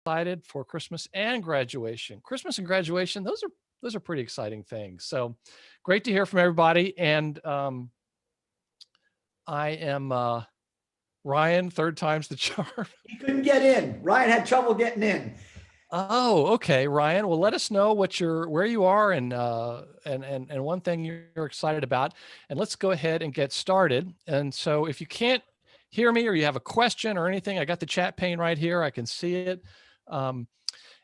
excited for Christmas and graduation. Christmas and graduation, those are pretty exciting things. So great to hear from everybody. And I am Ryan, third time's the charm. He couldn't get in. Ryan had trouble getting in. Oh, okay, Ryan. Well, let us know where you are and one thing you're excited about, and let's go ahead and get started. And so, if you can't hear me or you have a question or anything, I got the chat pane right here. I can see it, and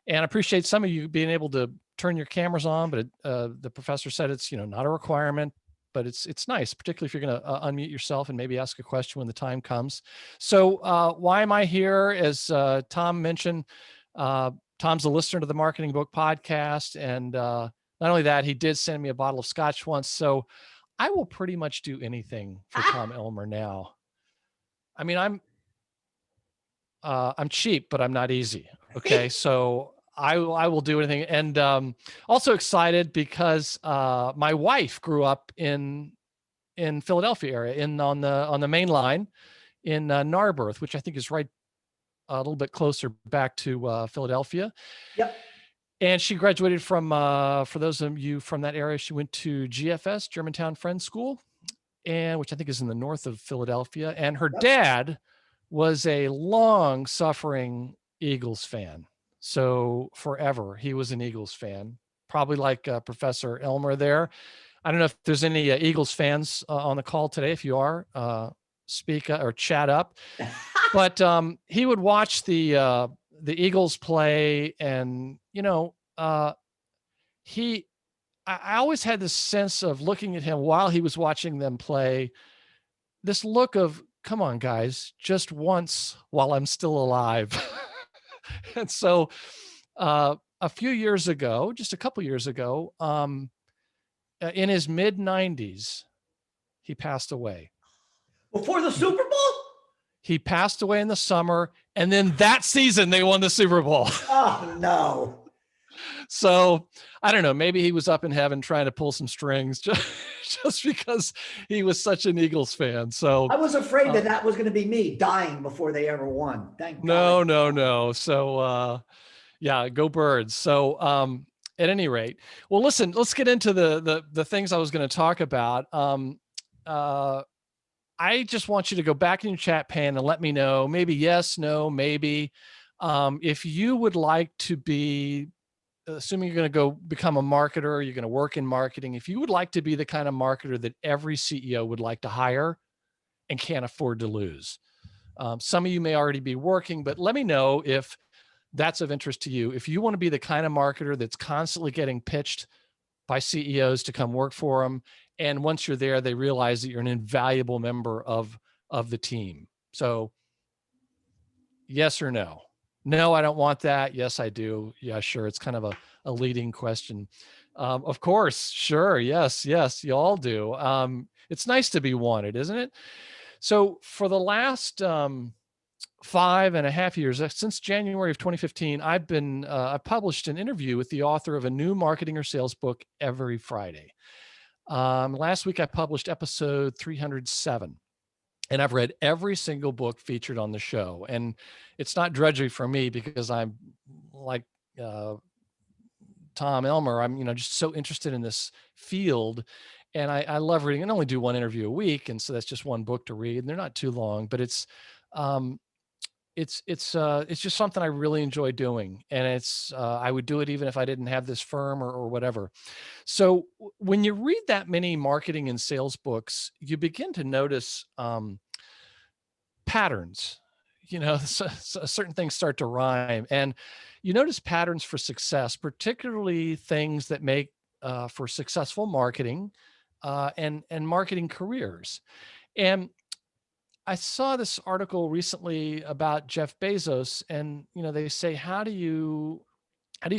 I appreciate some of you being able to turn your cameras on. But the professor said it's not a requirement, but it's nice, particularly if you're going to unmute yourself and maybe ask a question when the time comes. So, why am I here? As Tom mentioned. Tom's a listener to the Marketing Book podcast. And not only that, he did send me a bottle of scotch once. So I will pretty much do anything for Tom Elmer now. I mean, I'm cheap, but I'm not easy. Okay. So I will do anything. And also excited because my wife grew up in Philadelphia area on the main line in Narberth, which I think is right a little bit closer back to Philadelphia. Yep. And she graduated from, for those of you from that area, she went to GFS, Germantown Friends School, which I think is in the north of Philadelphia. And her dad was a long-suffering Eagles fan. So forever, he was an Eagles fan, probably like Professor Elmer there. I don't know if there's any Eagles fans on the call today. If you are, speak or chat up. But he would watch the Eagles play, and I always had this sense of looking at him while he was watching them play, this look of, come on, guys, just once while I'm still alive. And so a few years ago, just a couple years ago, in his mid-90s, he passed away. Before the Super Bowl? He passed away in the summer, and then that season they won the Super Bowl. Oh, no. So I don't know, maybe he was up in heaven trying to pull some strings just because he was such an Eagles fan. So I was afraid that was going to be me dying before they ever won. Thank God. No. No. So yeah, go Birds. So at any rate, well, listen, let's get into the things I was going to talk about. I just want you to go back in your chat pane and let me know, maybe yes, no, maybe. If you would like to be, assuming you're going to go become a marketer, you're going to work in marketing, if you would like to be the kind of marketer that every CEO would like to hire and can't afford to lose. Some of you may already be working, but let me know if that's of interest to you. If you want to be the kind of marketer that's constantly getting pitched by CEOs to come work for them, and once you're there, they realize that you're an invaluable member of the team. So yes or no? No, I don't want that. Yes, I do. Yeah, sure. It's kind of a leading question. Of course, sure. Yes, you all do. It's nice to be wanted, isn't it? So for the last 5.5 years, since January of 2015, I published an interview with the author of a new marketing or sales book every Friday. Last week, I published episode 307, and I've read every single book featured on the show. And it's not drudgery for me because I'm like Tom Elmer. I'm just so interested in this field, and I love reading. I only do one interview a week, and so that's just one book to read. And they're not too long, but it's just something I really enjoy doing. And I would do it even if I didn't have this firm or whatever. So when you read that many marketing and sales books, you begin to notice patterns. Certain things start to rhyme, and you notice patterns for success, particularly things that make for successful marketing and marketing careers. And I saw this article recently about Jeff Bezos, and they say, how do you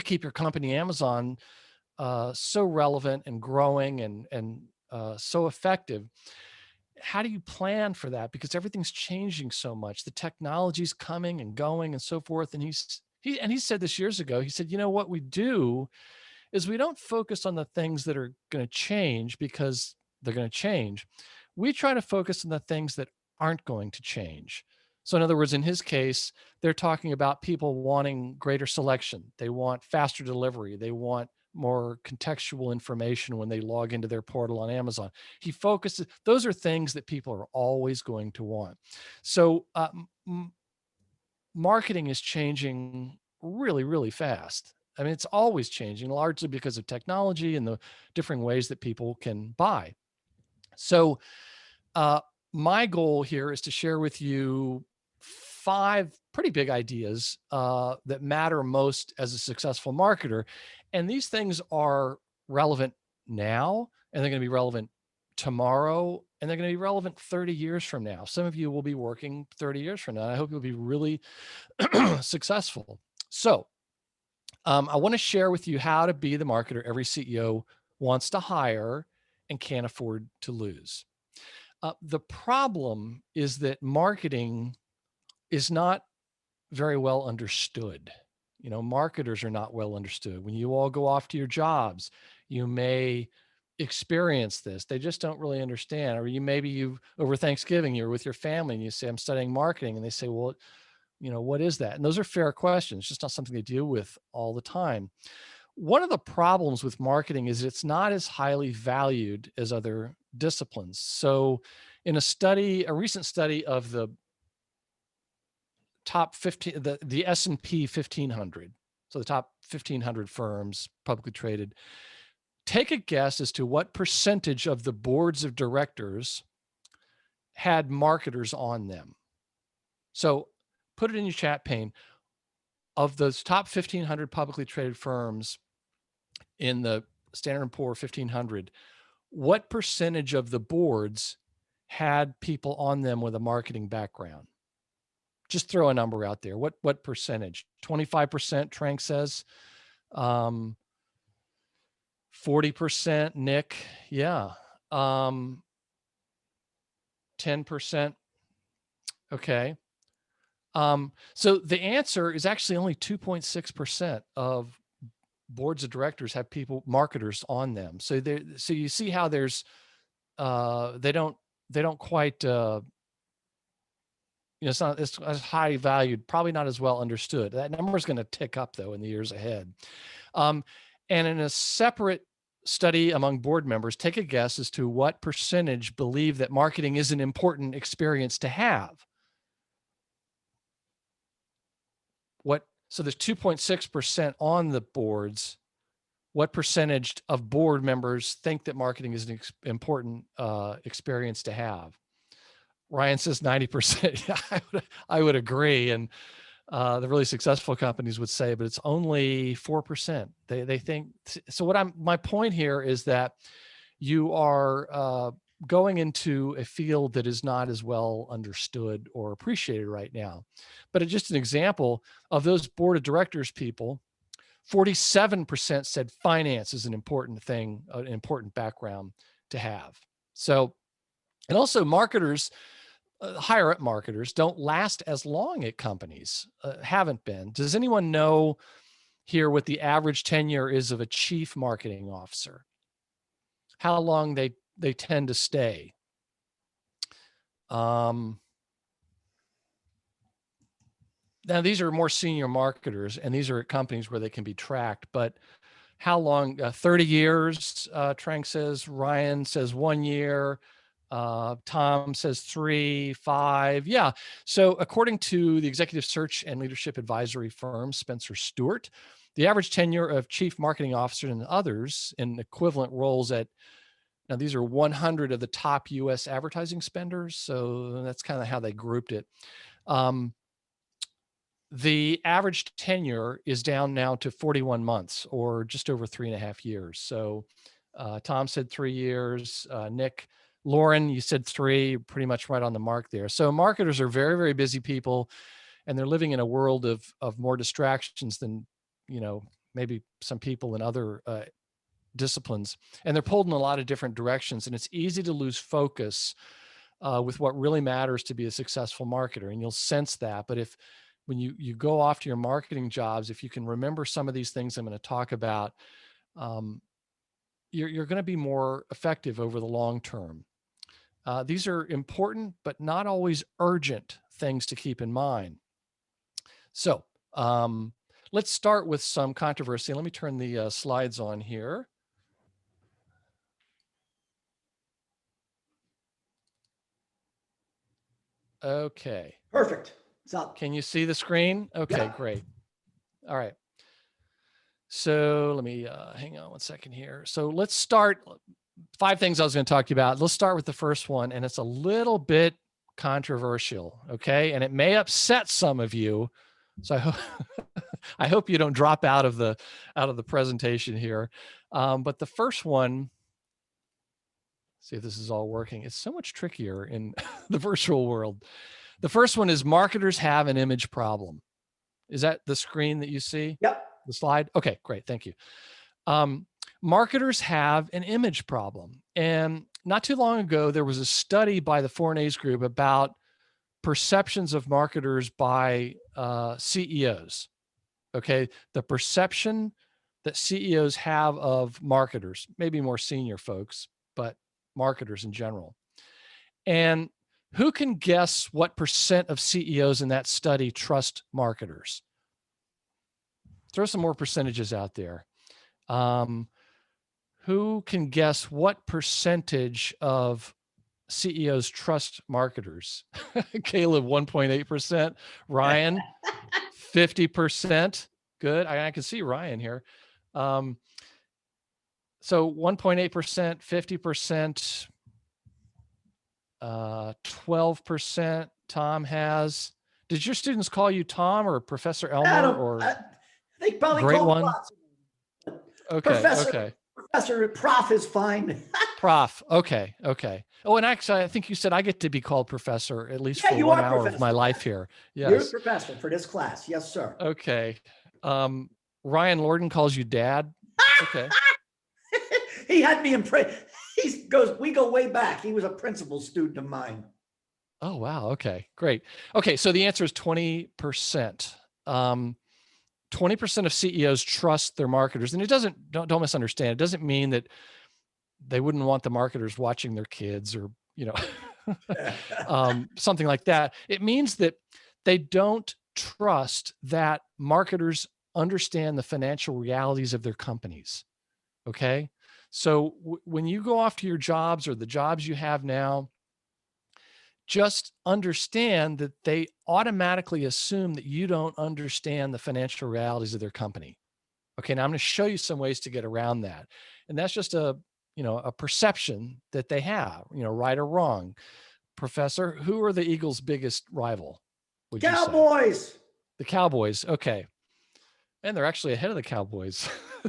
keep your company Amazon so relevant and growing and so effective? How do you plan for that? Because everything's changing so much. The technology's coming and going and so forth. And he said this years ago. He said, what we do is we don't focus on the things that are going to change because they're going to change. We try to focus on the things that aren't going to change. So in other words, in his case, they're talking about people wanting greater selection. They want faster delivery. They want more contextual information when they log into their portal on Amazon. He focuses, those are things that people are always going to want. So marketing is changing really, really fast. I mean, it's always changing, largely because of technology and the different ways that people can buy. So my goal here is to share with you 5 pretty big ideas that matter most as a successful marketer. And these things are relevant now, and they're going to be relevant tomorrow, and they're going to be relevant 30 years from now. Some of you will be working 30 years from now. And I hope you'll be really successful. So I want to share with you how to be the marketer every CEO wants to hire and can't afford to lose. The problem is that marketing is not very well understood. You know, marketers are not well understood. When you all go off to your jobs, you may experience this. They just don't really understand. Or you over Thanksgiving, you're with your family and you say, I'm studying marketing. And they say, well, you know, what is that? And those are fair questions, just not something they deal with all the time. One of the problems with marketing is it's not as highly valued as other disciplines. So in a recent study of the top 15, the S&P 1500, so the top 1500 firms publicly traded, take a guess as to what percentage of the boards of directors had marketers on them. So put it in your chat pane. Of those top 1500 publicly traded firms in the Standard & Poor 1500, what percentage of the boards had people on them with a marketing background? Just throw a number out there. What percentage? 25%, Trank says. 40%, Nick. Yeah. 10%. Okay. So the answer is actually only 2.6% of boards of directors have marketers on them. So you see how there's, they don't quite, it's not as high valued, probably not as well understood. That number is going to tick up though in the years ahead. And in a separate study among board members, take a guess as to what percentage believe that marketing is an important experience to have. So there's 2.6% on the boards. What percentage of board members think that marketing is an important experience to have? Ryan says 90%. Yeah, I would agree. And the really successful companies would say, but it's only 4%. They think, so my point here is that you are going into a field that is not as well understood or appreciated right now. But just an example of those board of directors people, 47% said finance is an important thing, an important background to have. So, and also marketers, higher up marketers don't last as long at companies, haven't been. Does anyone know here what the average tenure is of a chief marketing officer? How long they tend to stay? Now these are more senior marketers and these are at companies where they can be tracked, but how long? 30 years, Trank says. Ryan says 1 year. Tom says 3, 5. Yeah. So according to the executive search and leadership advisory firm, Spencer Stewart, the average tenure of chief marketing officer and others in equivalent roles now these are 100 of the top US advertising spenders. So that's kind of how they grouped it. The average tenure is down now to 41 months or just over 3.5 years. So Tom said 3 years, Nick, Lauren, you said 3, pretty much right on the mark there. So marketers are very, very busy people, and they're living in a world of more distractions than, maybe some people in other disciplines. And they're pulled in a lot of different directions, and it's easy to lose focus with what really matters to be a successful marketer. And you'll sense that. But when you go off to your marketing jobs, if you can remember some of these things I'm going to talk about, you're going to be more effective over the long term. These are important, but not always urgent things to keep in mind. So let's start with some controversy. Let me turn the slides on here. Okay. Perfect. It's up. Can you see the screen? Okay, Yep. great. All right. So let me hang on one second here. So let's start. 5 things I was going to talk to you about. Let's start with the first one, and it's a little bit controversial, okay? And it may upset some of you. So I hope you don't drop out of the presentation here. But the first one, see if this is all working. It's so much trickier in the virtual world. The first one is marketers have an image problem. Is that the screen that you see? Yep. The slide? Okay, great. Thank you. Marketers have an image problem. And not too long ago, there was a study by the Foreign A's Group about perceptions of marketers by CEOs. Okay, the perception that CEOs have of marketers, maybe more senior folks, but marketers in general. And who can guess what percent of CEOs in that study trust marketers? Throw some more percentages out there. Who can guess what percentage of CEOs trust marketers? Caleb, 1.8%. Ryan, 50%. Good. I can see Ryan here. So 1.8%, 50%, 12% Tom has. Did your students call you Tom or Professor Elmer or they probably Great called One? Okay. Professor. Professor Prof is fine. Prof. Okay. Okay. Oh, and actually, I think you said I get to be called professor at least for you 1 are hour of professor. my life here. Yes. You're a professor for this class. Yes, sir. Okay. Ryan Lorden calls you dad. Okay. He had me impressed. We go way back. He was a principal student of mine. Oh, wow. Okay, great. Okay, so the answer is 20%. 20% of CEOs trust their marketers. And it doesn't, don't misunderstand. It doesn't mean that they wouldn't want the marketers watching their kids or, something like that. It means that they don't trust that marketers understand the financial realities of their companies. Okay. So when you go off to your jobs or the jobs you have now, just understand that they automatically assume that you don't understand the financial realities of their company. Okay, now I'm going to show you some ways to get around that. And that's just a perception that they have, right or wrong. Professor, who are the Eagles' biggest rival? Would you say? Cowboys. The Cowboys. Okay. And they're actually ahead of the Cowboys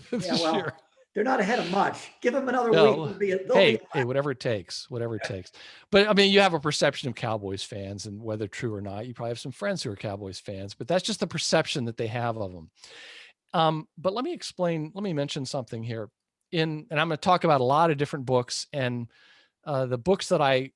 this year. They're not ahead of much. Give them another week. Hey, whatever it takes, whatever it takes. But I mean, you have a perception of Cowboys fans, and whether true or not, you probably have some friends who are Cowboys fans, but that's just the perception that they have of them. But let me mention something here. And I'm going to talk about a lot of different books, and the books that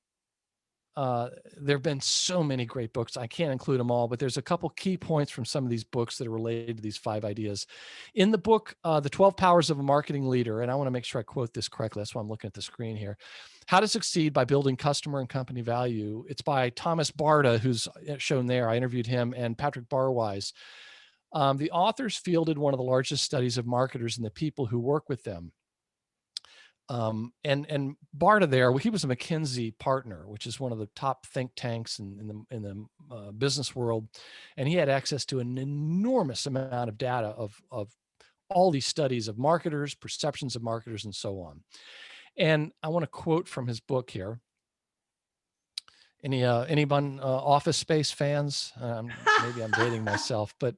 there have been so many great books. I can't include them all, but there's a couple key points from some of these books that are related to these 5 ideas. In the book, The 12 Powers of a Marketing Leader, and I want to make sure I quote this correctly. That's why I'm looking at the screen here. How to Succeed by Building Customer and Company Value. It's by Thomas Burdett, who's shown there. I interviewed him, and Patrick Barwise. The authors fielded one of the largest studies of marketers and the people who work with them. And Burdett there, he was a McKinsey partner, which is one of the top think tanks in the business world. And he had access to an enormous amount of data of all these studies of marketers, perceptions of marketers, and so on. And I want to quote from his book here. Anyone Office Space fans? Maybe I'm dating myself, but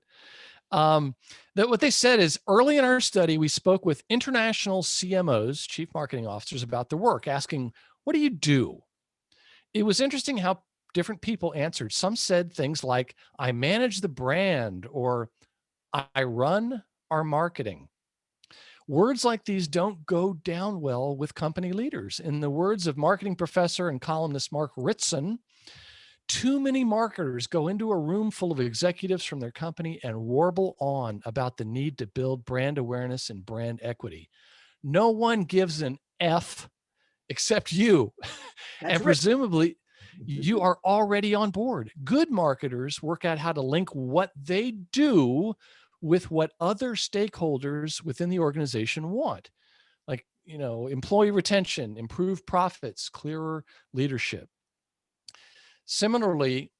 that what they said is, early in our study, we spoke with international CMOs, chief marketing officers, about their work, asking, what do you do? It was interesting how different people answered. Some said things like, I manage the brand, or I run our marketing. Words like these don't go down well with company leaders. In the words of marketing professor and columnist Mark Ritson, too many marketers go into a room full of executives from their company and warble on about the need to build brand awareness and brand equity. No one gives an F except you. And presumably you are already on board. Good marketers work out how to link what they do with what other stakeholders within the organization want. Like, employee retention, improved profits, clearer leadership. Similarly,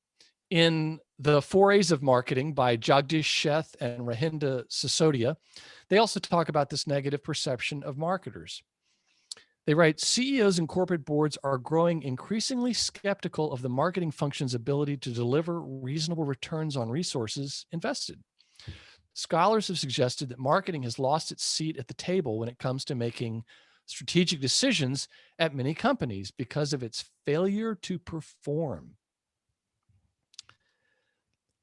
in The 4A's of Marketing by Jagdish Sheth and Rahinda Sisodia, they also talk about this negative perception of marketers. They write, CEOs and corporate boards are growing increasingly skeptical of the marketing function's ability to deliver reasonable returns on resources invested. Scholars have suggested that marketing has lost its seat at the table when it comes to making strategic decisions at many companies because of its failure to perform.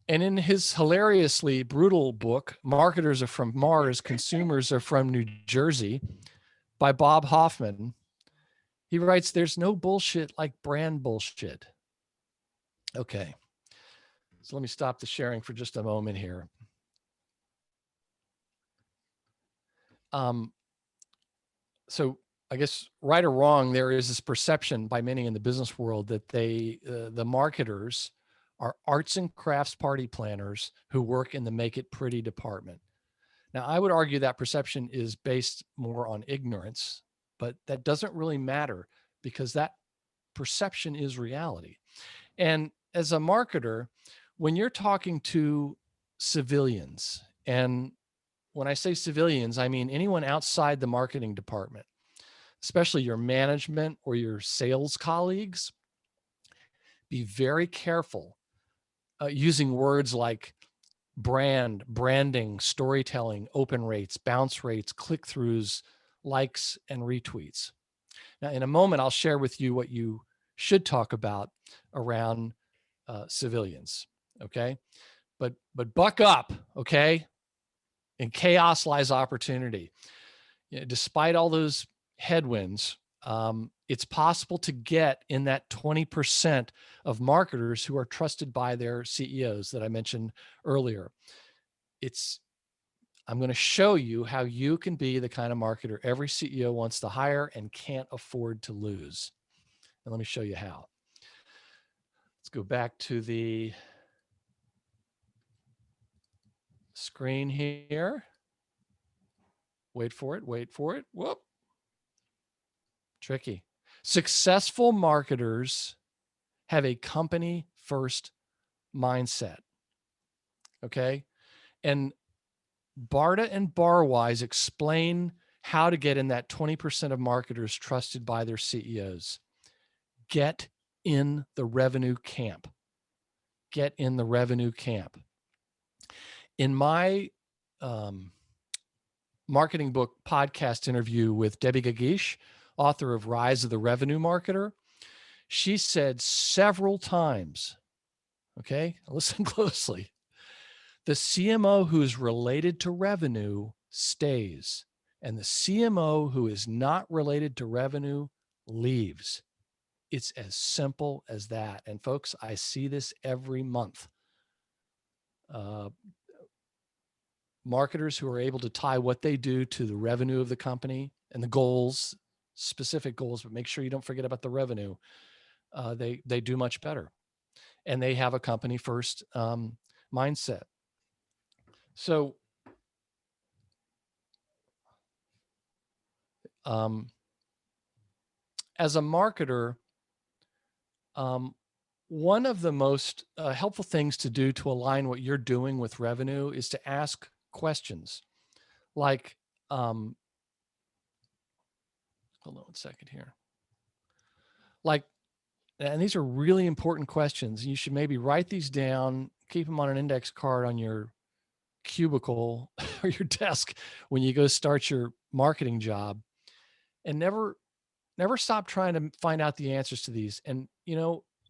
And in his hilariously brutal book, Marketers Are From Mars, Consumers Are From New Jersey, by Bob Hoffman, he writes, there's no bullshit like brand bullshit. Okay, so let me stop the sharing for just a moment here. So I guess right or wrong, there is this perception by many in the business world that the marketers are arts and crafts party planners who work in the make it pretty department. Now, I would argue that perception is based more on ignorance, but that doesn't really matter because that perception is reality. And as a marketer, when you're talking to civilians, and when I say civilians, I mean anyone outside the marketing department, especially your management or your sales colleagues, be very careful using words like brand, branding, storytelling, open rates, bounce rates, click-throughs, likes, and retweets. Now, in a moment, I'll share with you what you should talk about around civilians, okay? But buck up, okay? In chaos lies opportunity. Despite all those headwinds, it's possible to get in that 20% of marketers who are trusted by their CEOs that I mentioned earlier. I'm going to show you how you can be the kind of marketer every CEO wants to hire and can't afford to lose. And let me show you how. Let's go back to the screen here. Wait for it. Whoop. Tricky. Successful marketers have a company first mindset. Okay. And Burdett and Barwise explain how to get in that 20% of marketers trusted by their CEOs. Get in the revenue camp. Get in the revenue camp. In my marketing book podcast interview with Debbie Gagish, author of Rise of the Revenue Marketer, she said several times, okay, listen closely, the CMO who is related to revenue stays, and the CMO who is not related to revenue leaves. It's as simple as that. And folks, I see this every month. Marketers who are able to tie what they do to the revenue of the company and the goals, specific goals, but make sure you don't forget about the revenue. They do much better, and they have a company first mindset. So, as a marketer, one of the most helpful things to do to align what you're doing with revenue is to ask questions like, hold on 1 second here. Like, and these are really important questions. You should maybe write these down, keep them on an index card on your cubicle or your desk when you go start your marketing job, and never stop trying to find out the answers to these. And,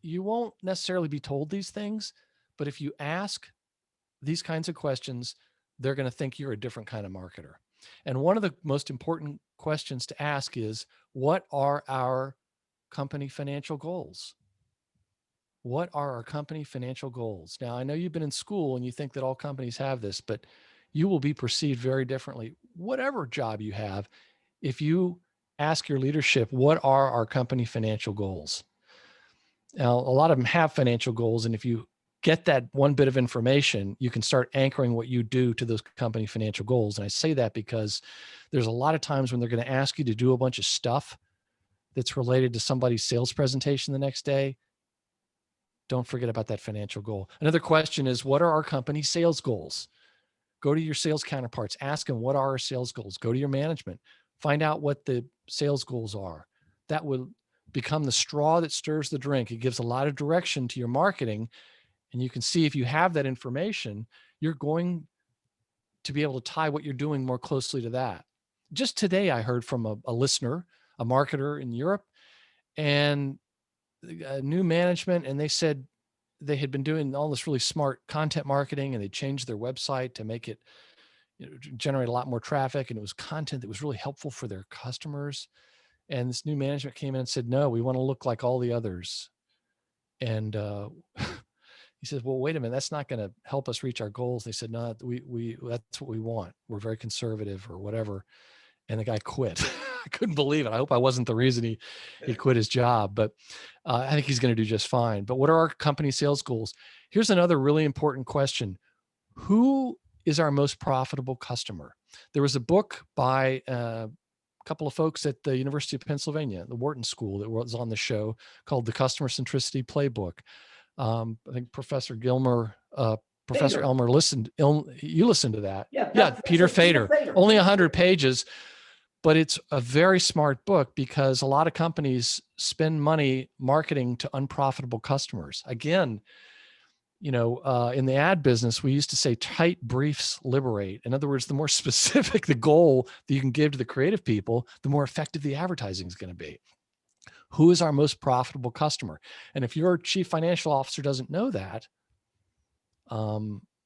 you won't necessarily be told these things, but if you ask these kinds of questions, they're going to think you're a different kind of marketer. And one of the most important questions to ask is, what are our company financial goals? What are our company financial goals? Now, I know you've been in school and you think that all companies have this, but you will be perceived very differently, whatever job you have, if you ask your leadership, what are our company financial goals? Now, a lot of them have financial goals. And if you get that one bit of information, you can start anchoring what you do to those company financial goals. And I say that because there's a lot of times when they're going to ask you to do a bunch of stuff that's related to somebody's sales presentation the next day. Don't forget about that financial goal. Another question is, what are our company sales goals? Go to your sales counterparts, ask them, what are our sales goals? Go to your management, find out what the sales goals are. That will become the straw that stirs the drink. It gives a lot of direction to your marketing. And you can see if you have that information, you're going to be able to tie what you're doing more closely to that. Just today, I heard from a listener, a marketer in Europe, and new management, and they said they had been doing all this really smart content marketing, and they changed their website to make it, generate a lot more traffic, and it was content that was really helpful for their customers. And this new management came in and said, no, we want to look like all the others. And he says, well, wait a minute, that's not going to help us reach our goals. They said, no, we that's what we want. We're very conservative or whatever. And the guy quit. I couldn't believe it. I hope I wasn't the reason he quit his job, but I think he's going to do just fine. But what are our company sales goals? Here's another really important question. Who is our most profitable customer? There was a book by a couple of folks at the University of Pennsylvania, the Wharton School, that was on the show, called the Customer Centricity Playbook. I think Professor Elmer listened. You listened to that. Yeah, Peter Fader. Only 100 pages. But it's a very smart book because a lot of companies spend money marketing to unprofitable customers. Again, in the ad business, we used to say tight briefs liberate. In other words, the more specific the goal that you can give to the creative people, the more effective the advertising is going to be. Who is our most profitable customer? And if your chief financial officer doesn't know that,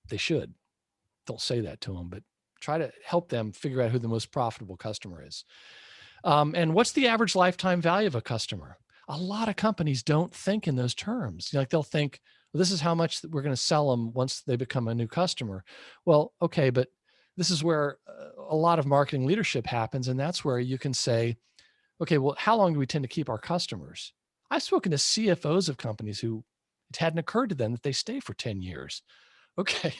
they should. Don't say that to them, but try to help them figure out who the most profitable customer is. And what's the average lifetime value of a customer? A lot of companies don't think in those terms. Like they'll think, well, this is how much we're going to sell them once they become a new customer. Well, okay, but this is where a lot of marketing leadership happens. And that's where you can say, okay, well, how long do we tend to keep our customers? I've spoken to CFOs of companies who it hadn't occurred to them that they stay for 10 years. Okay,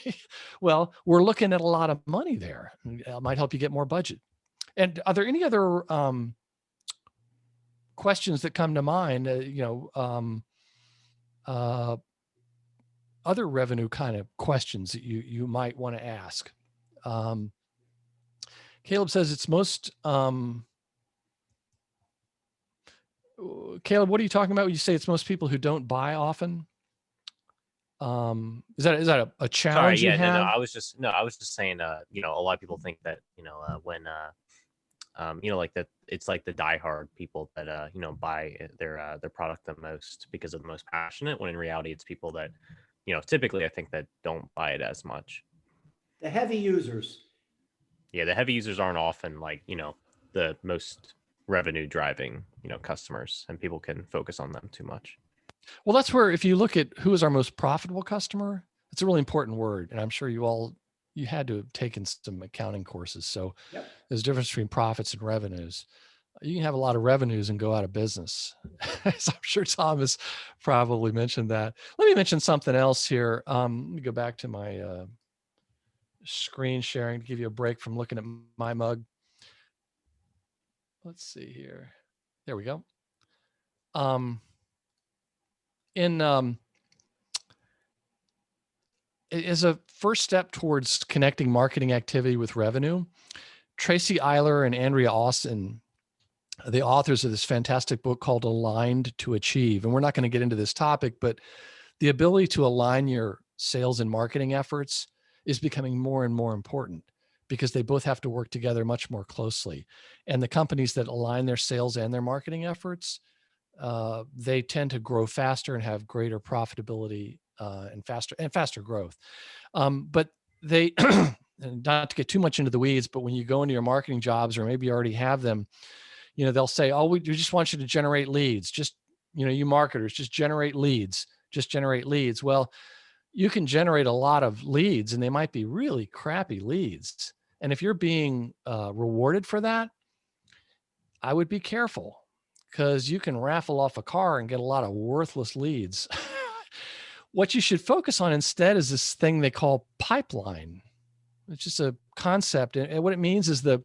well, we're looking at a lot of money there. It might help you get more budget. And are there any other questions that come to mind? Other revenue kind of questions that you might want to ask. Caleb says it's most. Caleb, what are you talking about when you say it's most people who don't buy often? Is that a challenge? Sorry, you have? No, I was just saying, a lot of people think that, when, like that, it's like the diehard people that, buy their product the most because of the most passionate, when in reality, it's people that, typically I think that don't buy it as much. The heavy users. Yeah. The heavy users aren't often like, the most revenue driving, customers, and people can focus on them too much. Well, that's where, if you look at who is our most profitable customer, it's a really important word. And I'm sure you had to have taken some accounting courses. So Yep. There's a difference between profits and revenues. You can have a lot of revenues and go out of business. So I'm sure Tom has probably mentioned that. Let me mention something else here. Let me go back to my screen sharing to give you a break from looking at my mug. Let's see here. There we go. As a first step towards connecting marketing activity with revenue, Tracy Eiler and Andrea Austin, the authors of this fantastic book called Aligned to Achieve. And we're not going to get into this topic, but the ability to align your sales and marketing efforts is becoming more and more important because they both have to work together much more closely. And the companies that align their sales and their marketing efforts, they tend to grow faster and have greater profitability and faster growth. But they, not to get too much into the weeds, but when you go into your marketing jobs, or maybe you already have them, they'll say, oh, we just want you to generate leads. Just, you marketers, just generate leads. Well, you can generate a lot of leads and they might be really crappy leads. And if you're being rewarded for that, I would be careful, because you can raffle off a car and get a lot of worthless leads. What you should focus on instead is this thing they call pipeline. It's just a concept. And what it means is the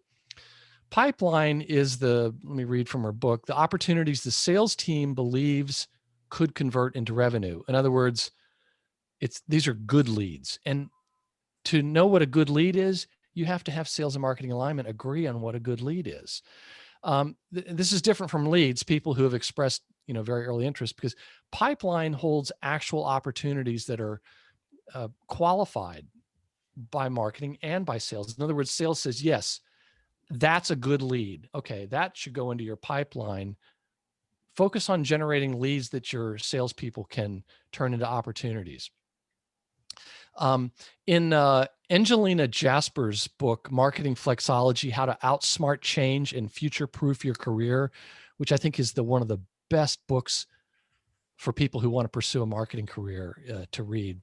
pipeline is let me read from her book, the opportunities the sales team believes could convert into revenue. In other words, these are good leads. And to know what a good lead is, you have to have sales and marketing alignment agree on what a good lead is. This is different from leads, people who have expressed, very early interest, because pipeline holds actual opportunities that are qualified by marketing and by sales. In other words, sales says, yes, that's a good lead. Okay, that should go into your pipeline. Focus on generating leads that your salespeople can turn into opportunities. In Angelina Jasper's book, Marketing Flexology, How to Outsmart Change and Future-Proof Your Career, which I think is one of the best books for people who want to pursue a marketing career to read.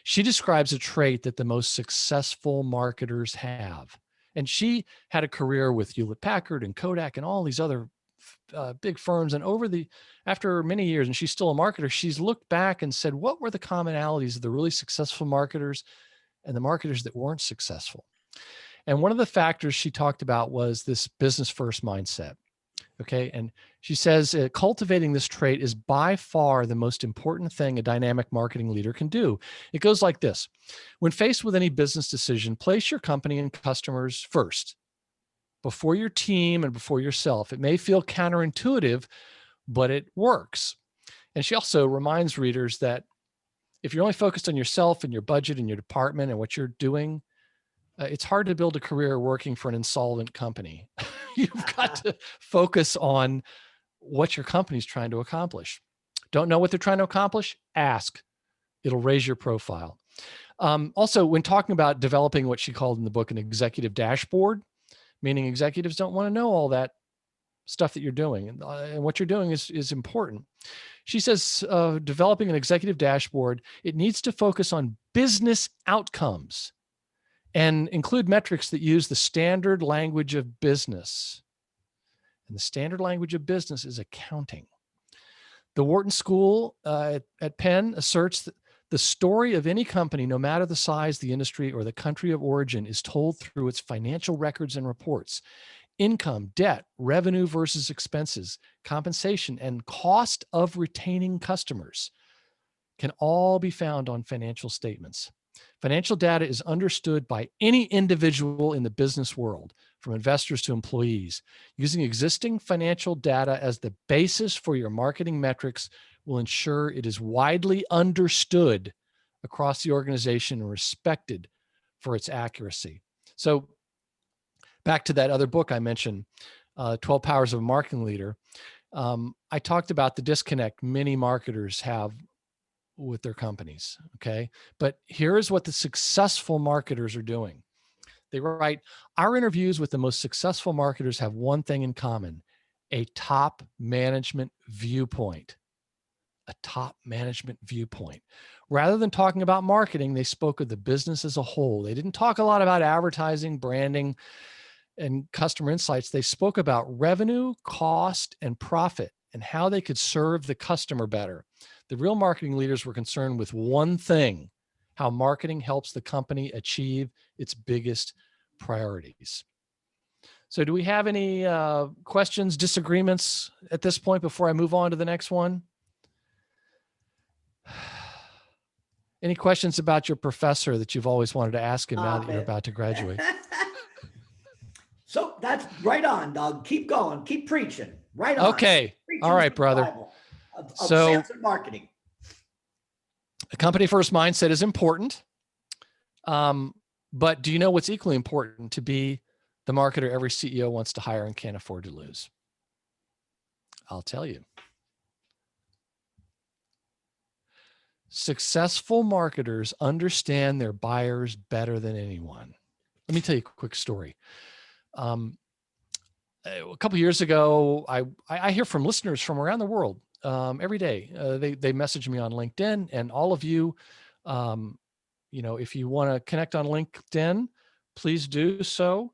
She describes a trait that the most successful marketers have. And she had a career with Hewlett-Packard and Kodak and all these other big firms. And after many years, and she's still a marketer, she's looked back and said, what were the commonalities of the really successful marketers and the marketers that weren't successful? And one of the factors she talked about was this business first mindset. Okay. And she says cultivating this trait is by far the most important thing a dynamic marketing leader can do. It goes like this. When faced with any business decision, place your company and customers first, before your team and before yourself. It may feel counterintuitive, but it works. And she also reminds readers that if you're only focused on yourself and your budget and your department and what you're doing, it's hard to build a career working for an insolvent company. You've got to focus on what your company's trying to accomplish. Don't know what they're trying to accomplish? Ask. It'll raise your profile. Also, when talking about developing what she called in the book an executive dashboard, meaning executives don't want to know all that stuff that you're doing, and what you're doing is important. She says, developing an executive dashboard, it needs to focus on business outcomes and include metrics that use the standard language of business. And the standard language of business is accounting. The Wharton School at Penn asserts that the story of any company, no matter the size, the industry, or the country of origin, is told through its financial records and reports. Income, debt, revenue versus expenses, compensation, and cost of retaining customers can all be found on financial statements. Financial data is understood by any individual in the business world, from investors to employees. Using existing financial data as the basis for your marketing metrics will ensure it is widely understood across the organization and respected for its accuracy. So back to that other book I mentioned, 12 Powers of a Marketing Leader. I talked about the disconnect many marketers have with their companies. Okay. But here's what the successful marketers are doing. They write, our interviews with the most successful marketers have one thing in common, a top management viewpoint. A top management viewpoint. Rather than talking about marketing, they spoke of the business as a whole. They didn't talk a lot about advertising, branding, and customer insights. They spoke about revenue, cost, and profit, and how they could serve the customer better. The real marketing leaders were concerned with one thing, how marketing helps the company achieve its biggest priorities. So do we have any questions, disagreements at this point before I move on to the next one? Any questions about your professor that you've always wanted to ask him now that you're about to graduate? So that's right on, Doug. Keep going. Keep preaching. Right on. Okay. Preaching All right, the brother. Bible of So sales and marketing. a company first mindset is important. But do you know what's equally important? To be the marketer every CEO wants to hire and can't afford to lose. I'll tell you. Successful marketers understand their buyers better than anyone. Let me tell you a quick story. A couple of years ago, I hear from listeners from around the world every day. They message me on LinkedIn, and all of you, if you want to connect on LinkedIn, please do so.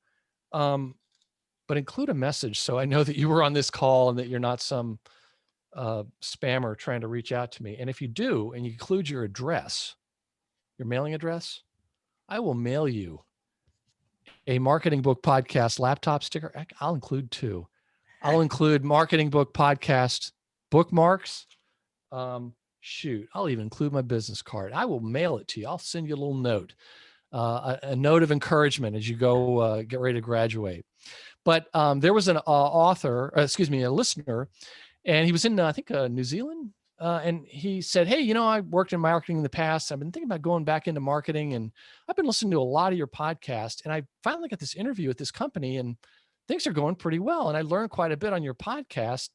but include a message so I know that you were on this call and that you're not some spammer trying to reach out to me. And if you do, and you include your address, your mailing address, I will mail you a Marketing Book Podcast laptop sticker. I'll include 2. I'll include Marketing Book Podcast bookmarks. Shoot, I'll even include my business card. I will mail it to you. I'll send you a little note, a note of encouragement as you go get ready to graduate. But there was an a listener, and he was in, I think, New Zealand. And he said, hey, I worked in marketing in the past. I've been thinking about going back into marketing, and I've been listening to a lot of your podcast. And I finally got this interview at this company, and things are going pretty well. And I learned quite a bit on your podcast.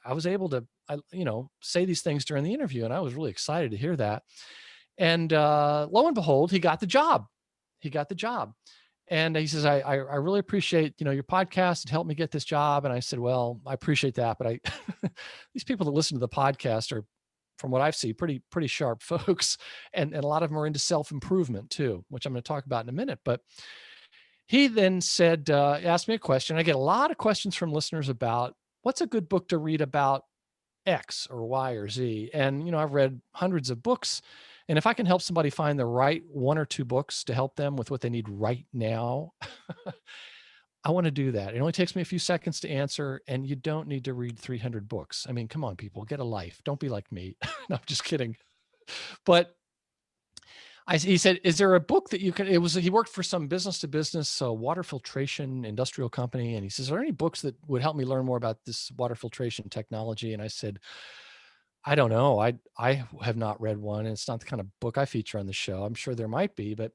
I was able to, say these things during the interview, and I was really excited to hear that. And lo and behold, he got the job. And he says, I really appreciate, your podcast. It helped me get this job. And I said, well, I appreciate that. But these people that listen to the podcast are, from what I've seen, pretty sharp folks. And a lot of them are into self-improvement too, which I'm going to talk about in a minute. But he then said, asked me a question. I get a lot of questions from listeners about what's a good book to read about X or Y or Z. And, I've read hundreds of books. And if I can help somebody find the right 1 or 2 books to help them with what they need right now, I want to do that. It only takes me a few seconds to answer, and you don't need to read 300 books. I mean, come on, people, get a life. Don't be like me. No, I'm just kidding. But he said, is there a book that you can, he worked for some business to business water filtration industrial company. And he says, are there any books that would help me learn more about this water filtration technology? And I said, I don't know. I have not read one, and it's not the kind of book I feature on the show. I'm sure there might be, but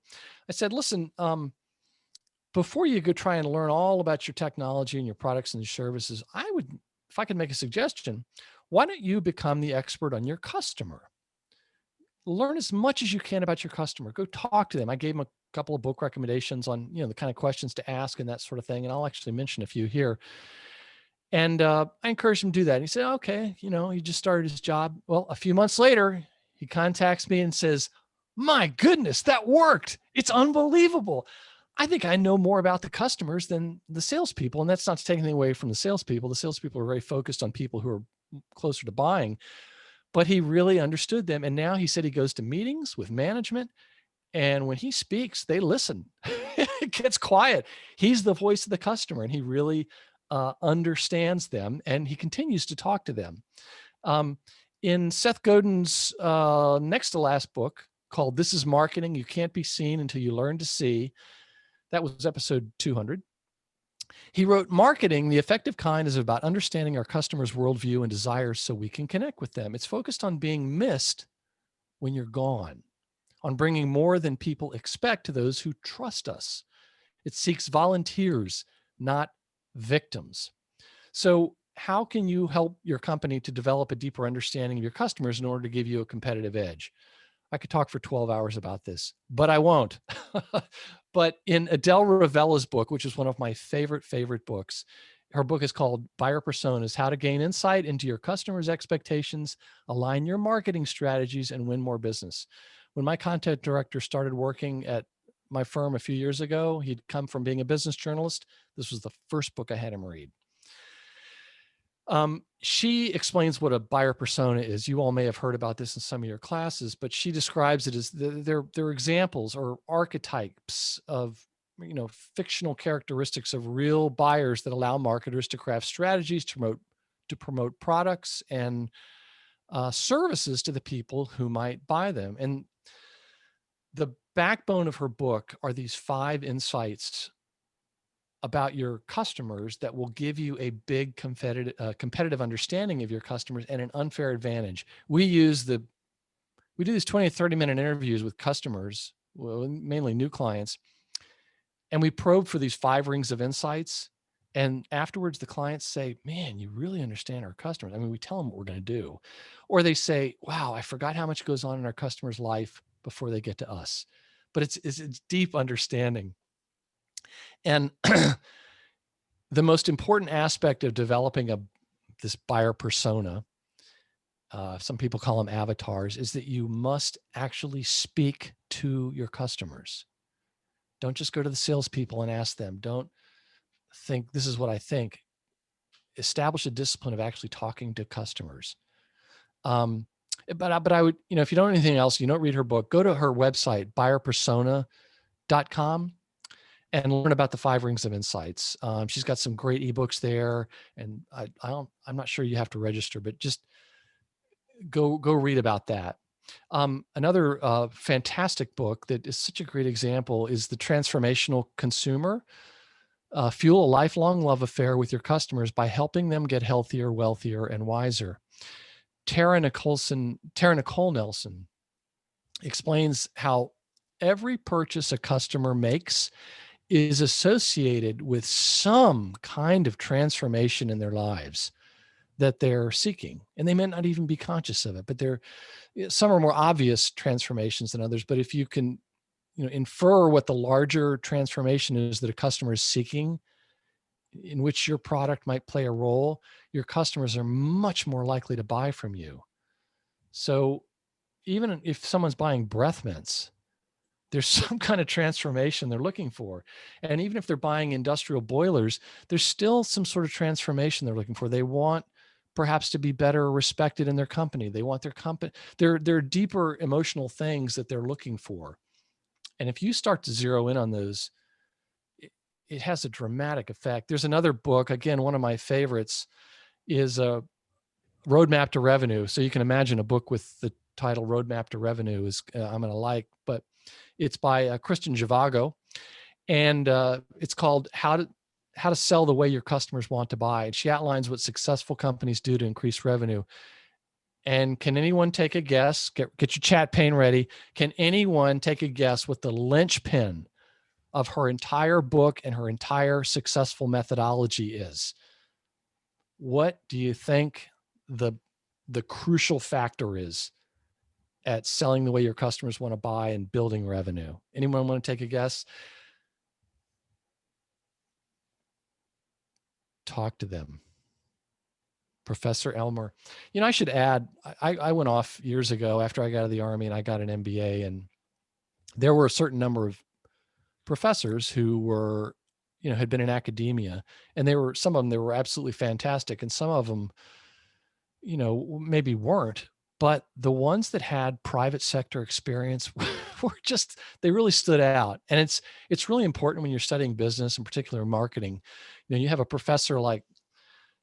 I said, listen, before you go try and learn all about your technology and your products and your services, if I could make a suggestion, why don't you become the expert on your customer? Learn as much as you can about your customer. Go talk to them. I gave him a couple of book recommendations on, the kind of questions to ask and that sort of thing. And I'll actually mention a few here. And I encouraged him to do that. And he said, okay, he just started his job. Well, a few months later, he contacts me and says, my goodness, that worked. It's unbelievable. I think I know more about the customers than the salespeople. And that's not to take anything away from the salespeople. The salespeople are very focused on people who are closer to buying, but he really understood them. And now he said he goes to meetings with management, and when he speaks, they listen. It gets quiet. He's the voice of the customer, and he really understands them, and he continues to talk to them. In Seth Godin's next to last book called This is Marketing, You Can't Be Seen Until You Learn to See, that was episode 200. He wrote, marketing, the effective kind, is about understanding our customers' worldview and desires so we can connect with them. It's focused on being missed when you're gone, on bringing more than people expect to those who trust us. It seeks volunteers, not victims. So how can you help your company to develop a deeper understanding of your customers in order to give you a competitive edge? I could talk for 12 hours about this, but I won't. But in Adele Ravella's book, which is one of my favorite books, her book is called Buyer Personas: How to Gain Insight into Your Customers' Expectations, Align Your Marketing Strategies, and Win More Business. When my content director started working at my firm a few years ago, he'd come from being a business journalist. This was the first book I had him read. She explains what a buyer persona is. You all may have heard about this in some of your classes, but she describes it as they're examples or archetypes of, fictional characteristics of real buyers that allow marketers to craft strategies to promote products and services to the people who might buy them. And the backbone of her book are these 5 insights about your customers that will give you a big competitive understanding of your customers and an unfair advantage. We do these 20 or 30 minute interviews with customers, well, mainly new clients, and we probe for these 5 rings of insights. And afterwards, the clients say, man, you really understand our customers. I mean, we tell them what we're going to do. Or they say, wow, I forgot how much goes on in our customer's life before they get to us. But it's deep understanding. And the most important aspect of developing this buyer persona, some people call them avatars, is that you must actually speak to your customers. Don't just go to the salespeople and ask them. Don't think, this is what I think, establish a discipline of actually talking to customers. But I would, if you don't know anything else, you don't read her book, go to her website, buyerpersona.com, and learn about the 5 rings of insights. She's got some great ebooks there, and I'm not sure you have to register, but just go read about that. Another fantastic book that is such a great example is The Transformational Consumer. Fuel a lifelong love affair with your customers by helping them get healthier, wealthier, and wiser. Tara Nicole Nelson explains how every purchase a customer makes is associated with some kind of transformation in their lives that they're seeking. And they may not even be conscious of it, but some are more obvious transformations than others. But if you can, infer what the larger transformation is that a customer is seeking, in which your product might play a role, your customers are much more likely to buy from you. So even if someone's buying breath mints, there's some kind of transformation they're looking for. And even if they're buying industrial boilers, there's still some sort of transformation they're looking for. They want perhaps to be better respected in their company. They want their company, there are deeper emotional things that they're looking for. And if you start to zero in on those, it has a dramatic effect. There's another book, again, one of my favorites is a Roadmap to Revenue. So you can imagine a book with the title Roadmap to Revenue is I'm going to like, but it's by Kristen Zhivago, and it's called How to Sell the Way Your Customers Want to Buy. And she outlines what successful companies do to increase revenue. And can anyone take a guess? Get your chat pane ready. Can anyone take a guess what the linchpin of her entire book and her entire successful methodology is? What do you think the crucial factor is at selling the way your customers want to buy and building revenue? Anyone want to take a guess? Talk to them. Professor Elmer. I should add, I went off years ago after I got out of the Army and I got an MBA, and there were a certain number of professors who were, had been in academia, and some of them, they were absolutely fantastic. And some of them, maybe weren't, but the ones that had private sector experience were just, they really stood out. And it's really important when you're studying business, in particular marketing. You have a professor like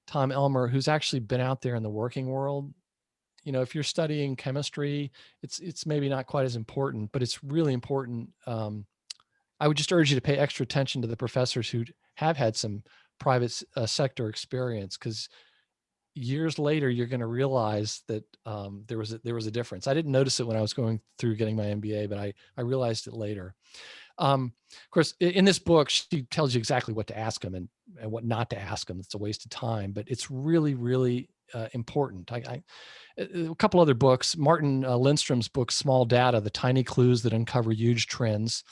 Tom Elmer, who's actually been out there in the working world. If you're studying chemistry, it's maybe not quite as important, but it's really important. I would just urge you to pay extra attention to the professors who have had some private sector experience, because years later, you're going to realize that there was a difference. I didn't notice it when I was going through getting my MBA, but I realized it later. Of course, in this book, she tells you exactly what to ask them and what not to ask them. It's a waste of time, but it's really, really important. A couple other books, Martin Lindstrom's book, Small Data, The Tiny Clues That Uncover Huge Trends.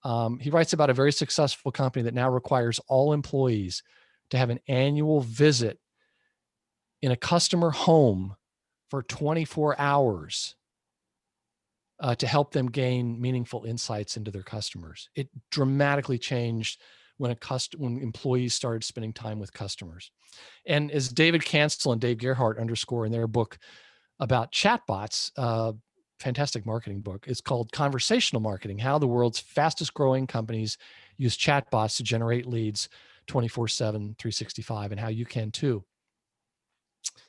He writes about a very successful company that now requires all employees to have an annual visit in a customer home for 24 hours to help them gain meaningful insights into their customers. It dramatically changed when employees started spending time with customers. And as David Cancel and Dave Gerhardt underscore in their book about chatbots, fantastic marketing book, it's called Conversational Marketing: How the World's Fastest Growing Companies Use Chatbots to Generate Leads 24/7, 365, and how you can too.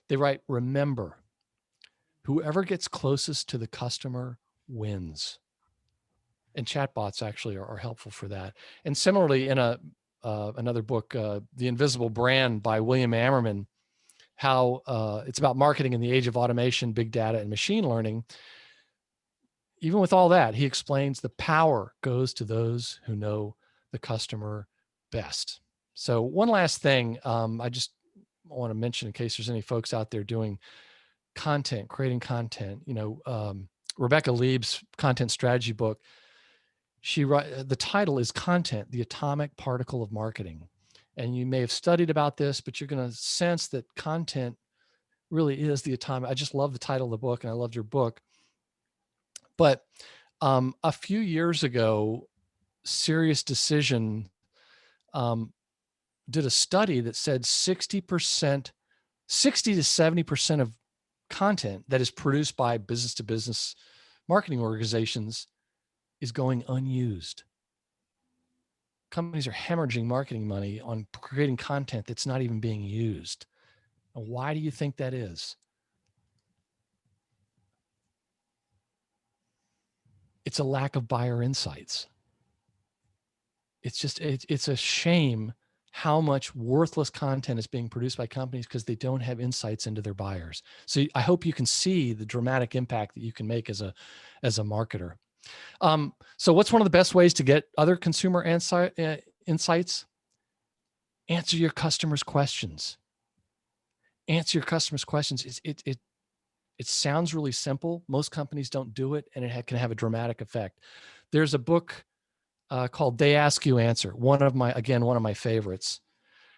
They write, remember, whoever gets closest to the customer wins. And chatbots actually are helpful for that. And similarly, in another book, The Invisible Brand by William Ammerman, how it's about marketing in the age of automation, big data, and machine learning. Even with all that, he explains the power goes to those who know the customer best. So one last thing I just want to mention, in case there's any folks out there doing content, creating content, Rebecca Lieb's content strategy book, the title is Content, the Atomic Particle of Marketing. And you may have studied about this, but you're going to sense that content really is the atomic. I just love the title of the book, and I loved your book. But a few years ago, SiriusDecision did a study that said 60 to 70% of content that is produced by business to business marketing organizations is going unused. Companies are hemorrhaging marketing money on creating content that's not even being used. And why do you think that is? It's a lack of buyer insights. It's a shame how much worthless content is being produced by companies because they don't have insights into their buyers. So I hope you can see the dramatic impact that you can make as a marketer. So what's one of the best ways to get other consumer insights? Answer your customers' questions. Answer your customers' questions. It sounds really simple. Most companies don't do it, and it can have a dramatic effect. There's a book called They Ask You Answer. One of my favorites.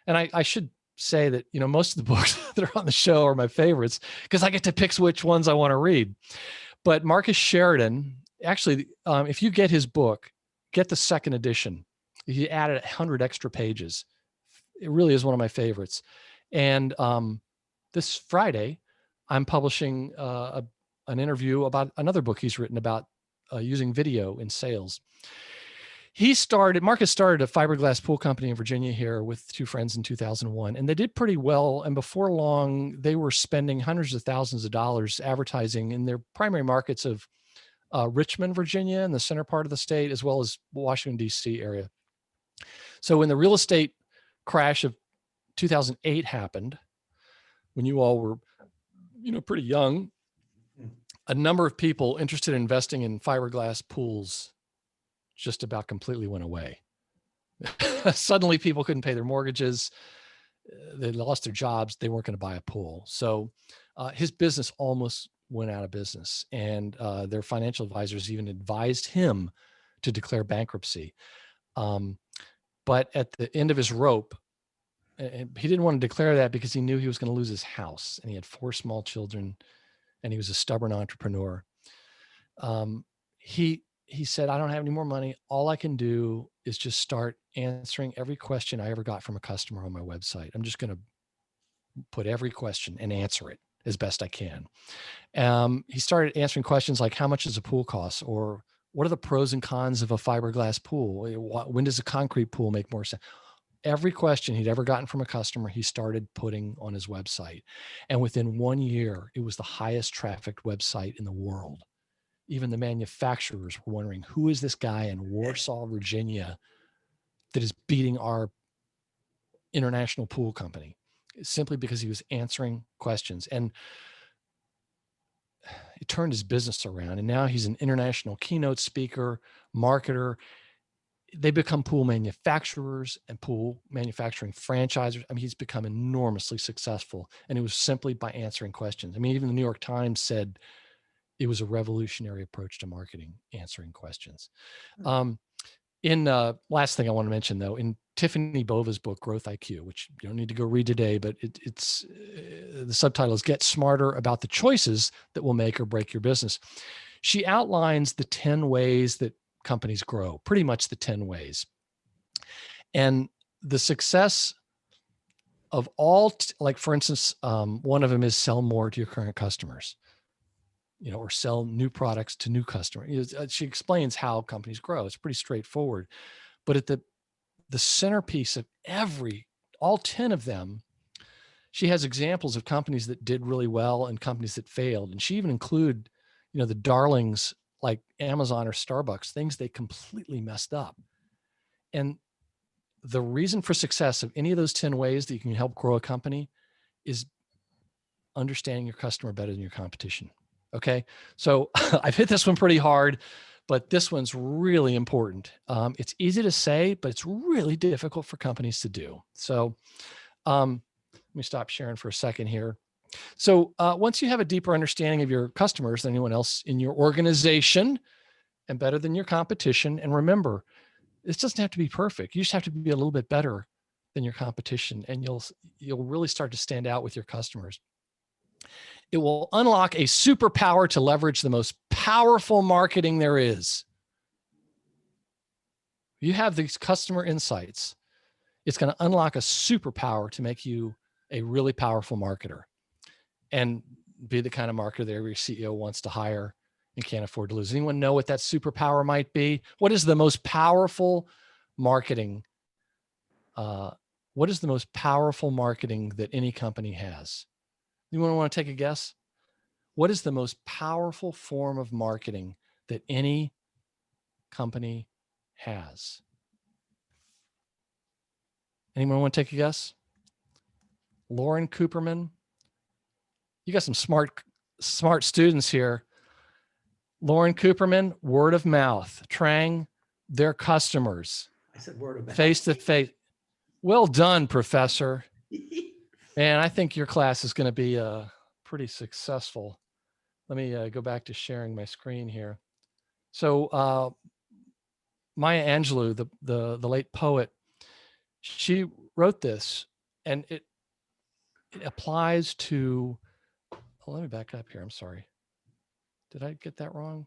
And I should say that, most of the books that are on the show are my favorites because I get to pick which ones I want to read. But Marcus Sheridan, actually, if you get his book, get the second edition. He added 100 extra pages. It really is one of my favorites. And this Friday, I'm publishing an interview about another book he's written about using video in sales. Marcus started a fiberglass pool company in Virginia here with two friends in 2001, and they did pretty well. And before long, they were spending hundreds of thousands of dollars advertising in their primary markets of Richmond, Virginia, and the center part of the state, as well as Washington, D.C. area. So when the real estate crash of 2008 happened, when you all were, pretty young, a number of people interested in investing in fiberglass pools just about completely went away. Suddenly people couldn't pay their mortgages. They lost their jobs. They weren't going to buy a pool. So his business almost went out of business. And their financial advisors even advised him to declare bankruptcy. But at the end of his rope, and he didn't want to declare that because he knew he was going to lose his house. And he had 4 small children, and he was a stubborn entrepreneur. He said, I don't have any more money. All I can do is just start answering every question I ever got from a customer on my website. I'm just going to put every question and answer it as best I can. He started answering questions like, how much does a pool cost? Or what are the pros and cons of a fiberglass pool? When does a concrete pool make more sense? Every question he'd ever gotten from a customer, he started putting on his website. And within 1 year, it was the highest trafficked website in the world. Even the manufacturers were wondering, who is this guy in Warsaw, Virginia, that is beating our international pool company? Simply because he was answering questions. And it turned his business around. And now he's an international keynote speaker, marketer. They become pool manufacturers and pool manufacturing franchisers. I mean, he's become enormously successful. And it was simply by answering questions. I mean, even the New York Times said it was a revolutionary approach to marketing, answering questions. Last thing I want to mention, though, in Tiffany Bova's book, Growth IQ, which you don't need to go read today, but it's the subtitle is Get Smarter About the Choices That Will Make or Break Your Business. She outlines the 10 ways that companies grow, pretty much the 10 ways. And the success of all, like for instance, one of them is sell more to your current customers, or sell new products to new customers. She explains how companies grow. It's pretty straightforward. But at the centerpiece of all 10 of them, she has examples of companies that did really well and companies that failed. And she even included, the darlings like Amazon or Starbucks, things they completely messed up. And the reason for success of any of those 10 ways that you can help grow a company is understanding your customer better than your competition. Okay. So I've hit this one pretty hard, but this one's really important. It's easy to say, but it's really difficult for companies to do. So let me stop sharing for a second here. So once you have a deeper understanding of your customers than anyone else in your organization and better than your competition, and remember, this doesn't have to be perfect. You just have to be a little bit better than your competition, and you'll really start to stand out with your customers. It will unlock a superpower to leverage the most powerful marketing there is. You have these customer insights. It's going to unlock a superpower to make you a really powerful marketer and be the kind of marketer that every CEO wants to hire and can't afford to lose. Anyone know what that superpower might be? What is the most powerful marketing? What is the most powerful marketing that any company has? Anyone want to take a guess? What is the most powerful form of marketing that any company has? Anyone want to take a guess? Lauren Cooperman, you got some smart students here. Lauren Cooperman, word of mouth. Trang, their customers. I said word of mouth. Face to face. Well done, professor. And I think your class is going to be pretty successful. Let me go back to sharing my screen here. So Maya Angelou, the late poet, she wrote this, and it applies to, let me back up here. I'm sorry. Did I get that wrong?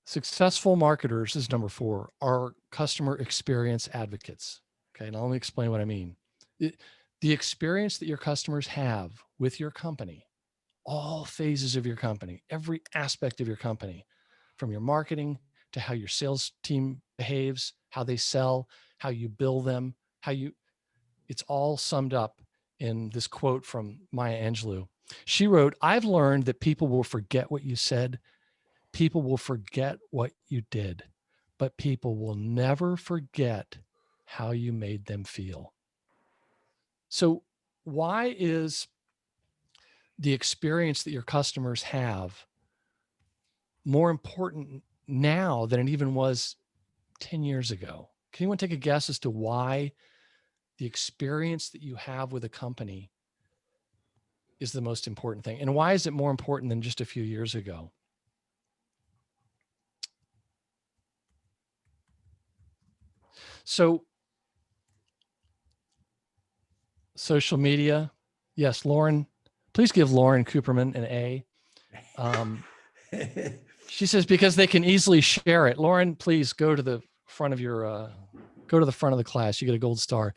Successful marketers is number 4, are customer experience advocates. Okay, now let me explain what I mean. The experience that your customers have with your company, all phases of your company, every aspect of your company, from your marketing to how your sales team behaves, how they sell, how you bill them, it's all summed up in this quote from Maya Angelou. She wrote, "I've learned that people will forget what you said, people will forget what you did, but people will never forget how you made them feel." So why is the experience that your customers have more important now than it even was 10 years ago? Can anyone take a guess as to why the experience that you have with a company is the most important thing? And why is it more important than just a few years ago? So social media. Yes, Lauren, please give Lauren Cooperman an A. She says, because they can easily share it. Lauren, please go to the front of your, go to the front of the class. You get a gold star.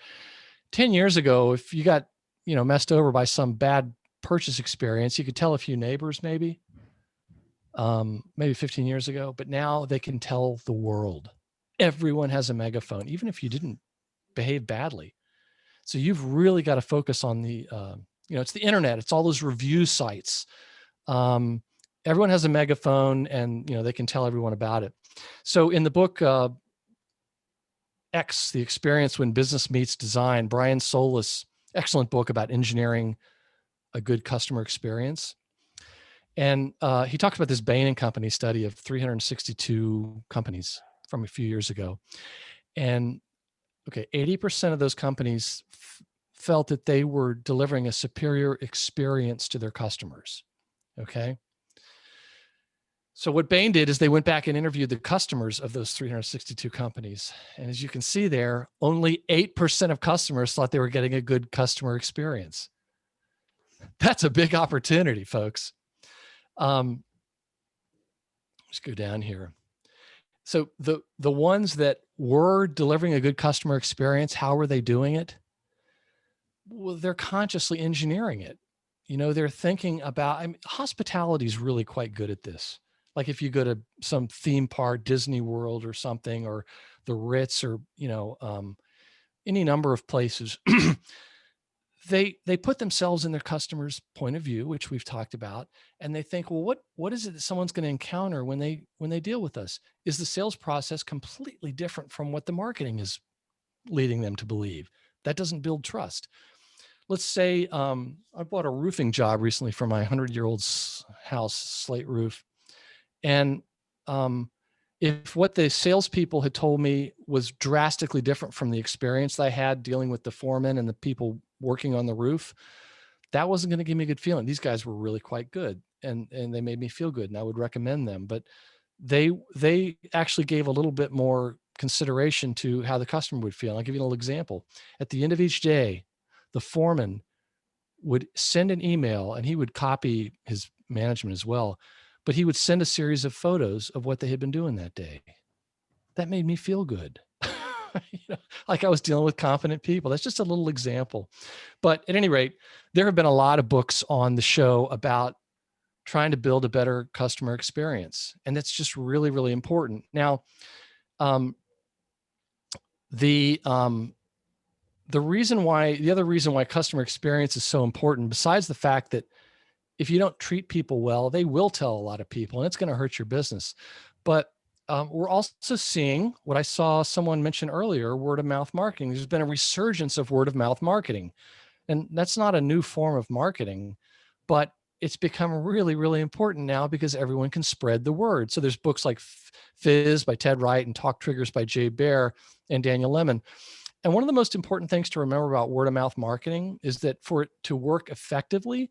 10 years ago, if you got, messed over by some bad purchase experience, you could tell a few neighbors maybe 15 years ago, but now they can tell the world. Everyone has a megaphone, even if you didn't behave badly. So you've really got to focus on the, it's the internet. It's all those review sites. Everyone has a megaphone, and, they can tell everyone about it. So in the book, X, The Experience When Business Meets Design, Brian Solis, excellent book about engineering a good customer experience. And he talks about this Bain & Company study of 362 companies from a few years ago. And 80% of those companies felt that they were delivering a superior experience to their customers. Okay. So what Bain did is they went back and interviewed the customers of those 362 companies. And as you can see there, only 8% of customers thought they were getting a good customer experience. That's a big opportunity, folks. Let's go down here. So the ones that were delivering a good customer experience, how were they doing it? Well, they're consciously engineering it. They're thinking about, hospitality is really quite good at this. Like if you go to some theme park, Disney World or something, or the Ritz, or, any number of places, they put themselves in their customer's point of view, which we've talked about. And they think, well, what is it that someone's going to encounter when they deal with us? Is the sales process completely different from what the marketing is leading them to believe? That doesn't build trust. Let's say I bought a roofing job recently for my 100-year-old house, slate roof. And if what the salespeople had told me was drastically different from the experience I had dealing with the foreman and the people working on the roof, that wasn't going to give me a good feeling. These guys were really quite good, and they made me feel good, and I would recommend them. But they actually gave a little bit more consideration to how the customer would feel. I'll give you a little example. At the end of each day, the foreman would send an email, and he would copy his management as well, but he would send a series of photos of what they had been doing that day. that made me feel good. Like I was dealing with competent people. That's just a little example. But at any rate, there have been a lot of books on the show about trying to build a better customer experience. And that's just really, really important. Now, the other reason why customer experience is so important, besides the fact that if you don't treat people well, they will tell a lot of people and it's going to hurt your business. But we're also seeing what I saw someone mention earlier, word of mouth marketing. There's been a resurgence of word of mouth marketing. And that's not a new form of marketing, but it's become really, really important now because everyone can spread the word. So there's books like Fizz by Ted Wright and Talk Triggers by Baer and Daniel Lemon. And one of the most important things to remember about word of mouth marketing is that for it to work effectively,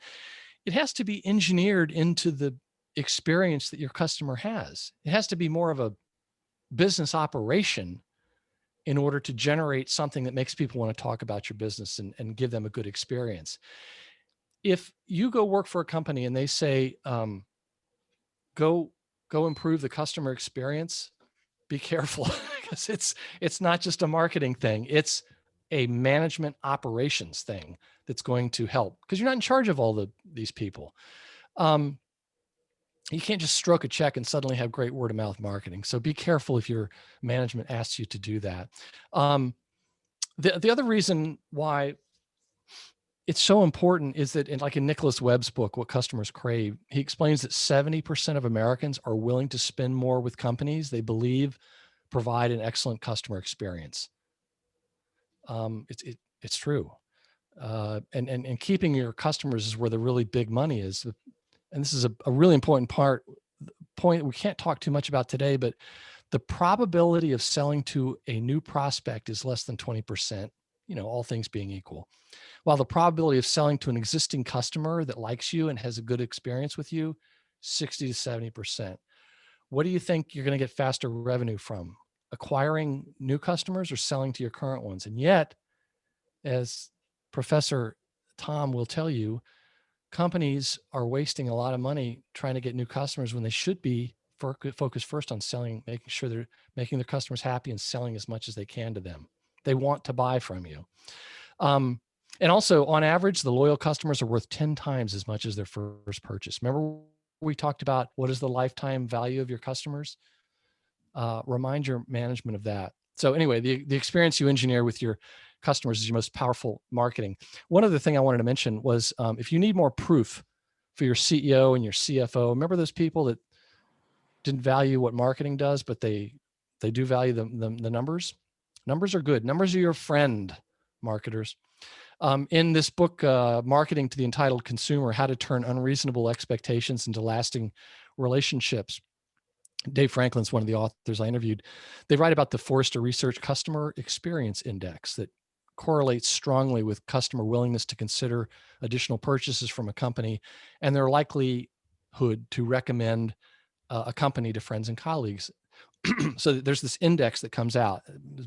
it has to be engineered into the experience that your customer has. It has to be more of a business operation in order to generate something that makes people want to talk about your business and give them a good experience. If you go work for a company and they say, go improve the customer experience, be careful because it's not just a marketing thing. It's a management operations thing that's going to help because you're not in charge of all these people. You can't just stroke a check and suddenly have great word of mouth marketing. So be careful if your management asks you to do that. The other reason why it's so important is that in Nicholas Webb's book, What Customers Crave, he explains that 70% of Americans are willing to spend more with companies they believe provide an excellent customer experience. It's true. And keeping your customers is where the really big money is. And this is a really important point we can't talk too much about today, but the probability of selling to a new prospect is less than 20%, all things being equal. While the probability of selling to an existing customer that likes you and has a good experience with you, 60 to 70%. What do you think you're going to get faster revenue from? Acquiring new customers or selling to your current ones? And yet, as Professor Tom will tell you, companies are wasting a lot of money trying to get new customers when they should be focused first on selling, making sure they're making their customers happy and selling as much as they can to them. They want to buy from you. And also, on average, the loyal customers are worth 10 times as much as their first purchase. Remember, we talked about what is the lifetime value of your customers? Remind your management of that. So anyway, the experience you engineer with your customers is your most powerful marketing. One other thing I wanted to mention was if you need more proof for your CEO and your CFO, remember those people that didn't value what marketing does, but they do value the numbers. Numbers are good. Numbers are your friend, marketers. In this book, Marketing to the Entitled Consumer, How to Turn Unreasonable Expectations into Lasting Relationships, Dave Franklin's one of the authors I interviewed. They write about the Forrester Research Customer Experience Index that correlates strongly with customer willingness to consider additional purchases from a company and their likelihood to recommend a company to friends and colleagues. So there's this index that comes out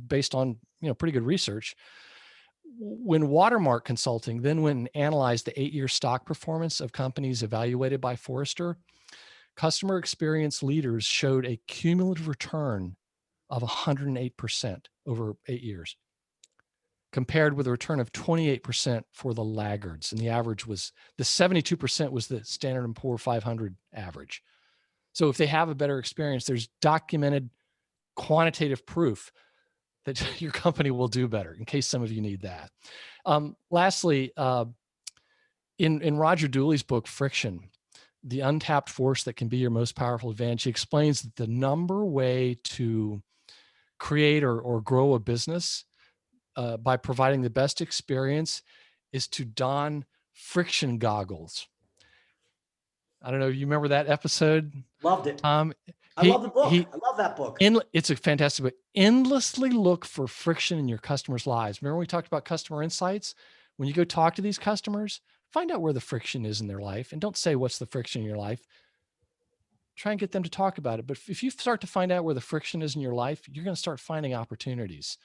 based on pretty good research. When Watermark Consulting then went and analyzed the 8-year stock performance of companies evaluated by Forrester, customer experience leaders showed a cumulative return of 108% over 8 years, compared with a return of 28% for the laggards. And the average was, the 72% was the Standard & Poor 500 average. So if they have a better experience, there's documented quantitative proof that your company will do better, in case some of you need that. Lastly, in Roger Dooley's book, Friction, The Untapped Force That Can Be Your Most Powerful Advantage, he explains that the number way to create or grow a business by providing the best experience is to don friction goggles. I don't know. You remember that episode? Loved it. I love the book. I love that book. It's a fantastic book. Endlessly look for friction in your customers' lives. Remember we talked about customer insights? When you go talk to these customers, find out where the friction is in their life and don't say what's the friction in your life. Try and get them to talk about it. But if you start to find out where the friction is in your life, you're going to start finding opportunities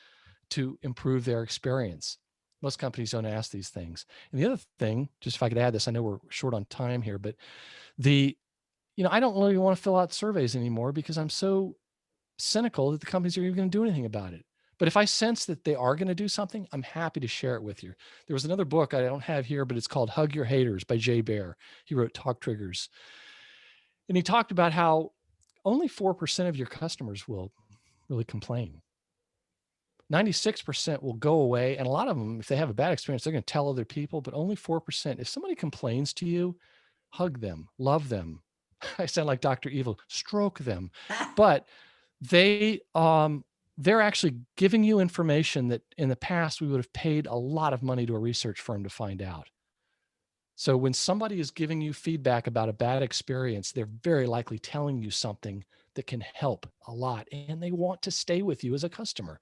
to improve their experience. Most companies don't ask these things. And the other thing, just if I could add this, I know we're short on time here, but I don't really want to fill out surveys anymore because I'm so cynical that the companies are even going to do anything about it. But if I sense that they are going to do something, I'm happy to share it with you. There was another book I don't have here, but it's called Hug Your Haters by Baer. He wrote Talk Triggers. And he talked about how only 4% of your customers will really complain. 96% will go away. And a lot of them, if they have a bad experience, they're going to tell other people, but only 4%. If somebody complains to you, hug them, love them. I sound like Dr. Evil, stroke them. But they're actually giving you information that in the past we would have paid a lot of money to a research firm to find out. So when somebody is giving you feedback about a bad experience, they're very likely telling you something that can help a lot, and they want to stay with you as a customer.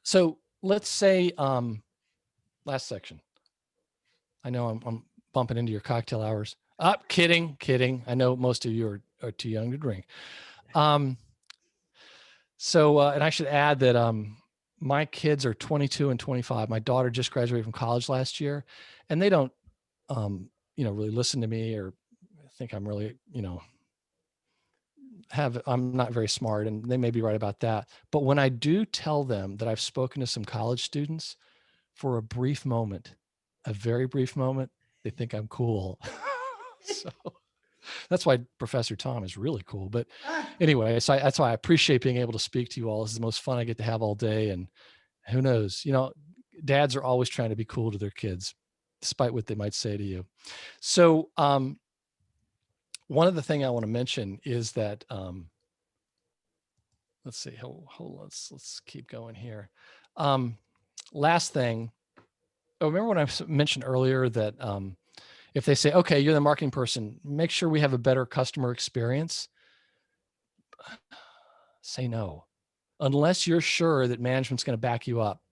So let's say, last section. I know I'm bumping into your cocktail hours. Kidding. I know most of you are too young to drink. And I should add that my kids are 22 and 25. My daughter just graduated from college last year, and they don't, really listen to me or think I'm really, I'm not very smart, and they may be right about that. But when I do tell them that I've spoken to some college students for a brief moment, a very brief moment, they think I'm cool. So that's why Professor Tom is really cool. But anyway, so that's why I appreciate being able to speak to you all. This is the most fun I get to have all day. And who knows, dads are always trying to be cool to their kids, despite what they might say to you. So one of the things I want to mention is that, let's see, hold on, let's keep going here. Last thing, remember when I mentioned earlier that if they say, okay, you're the marketing person, make sure we have a better customer experience. Say no, unless you're sure that management's going to back you up,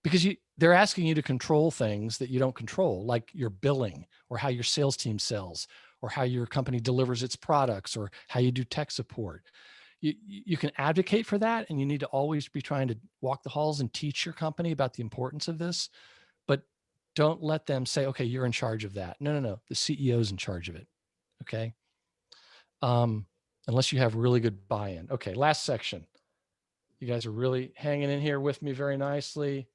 because they're asking you to control things that you don't control, like your billing or how your sales team sells or how your company delivers its products or how you do tech support. You can advocate for that, and you need to always be trying to walk the halls and teach your company about the importance of this, but don't let them say, okay, you're in charge of that. No. The CEO's in charge of it. Okay. Unless you have really good buy-in. Okay. Last section. You guys are really hanging in here with me very nicely.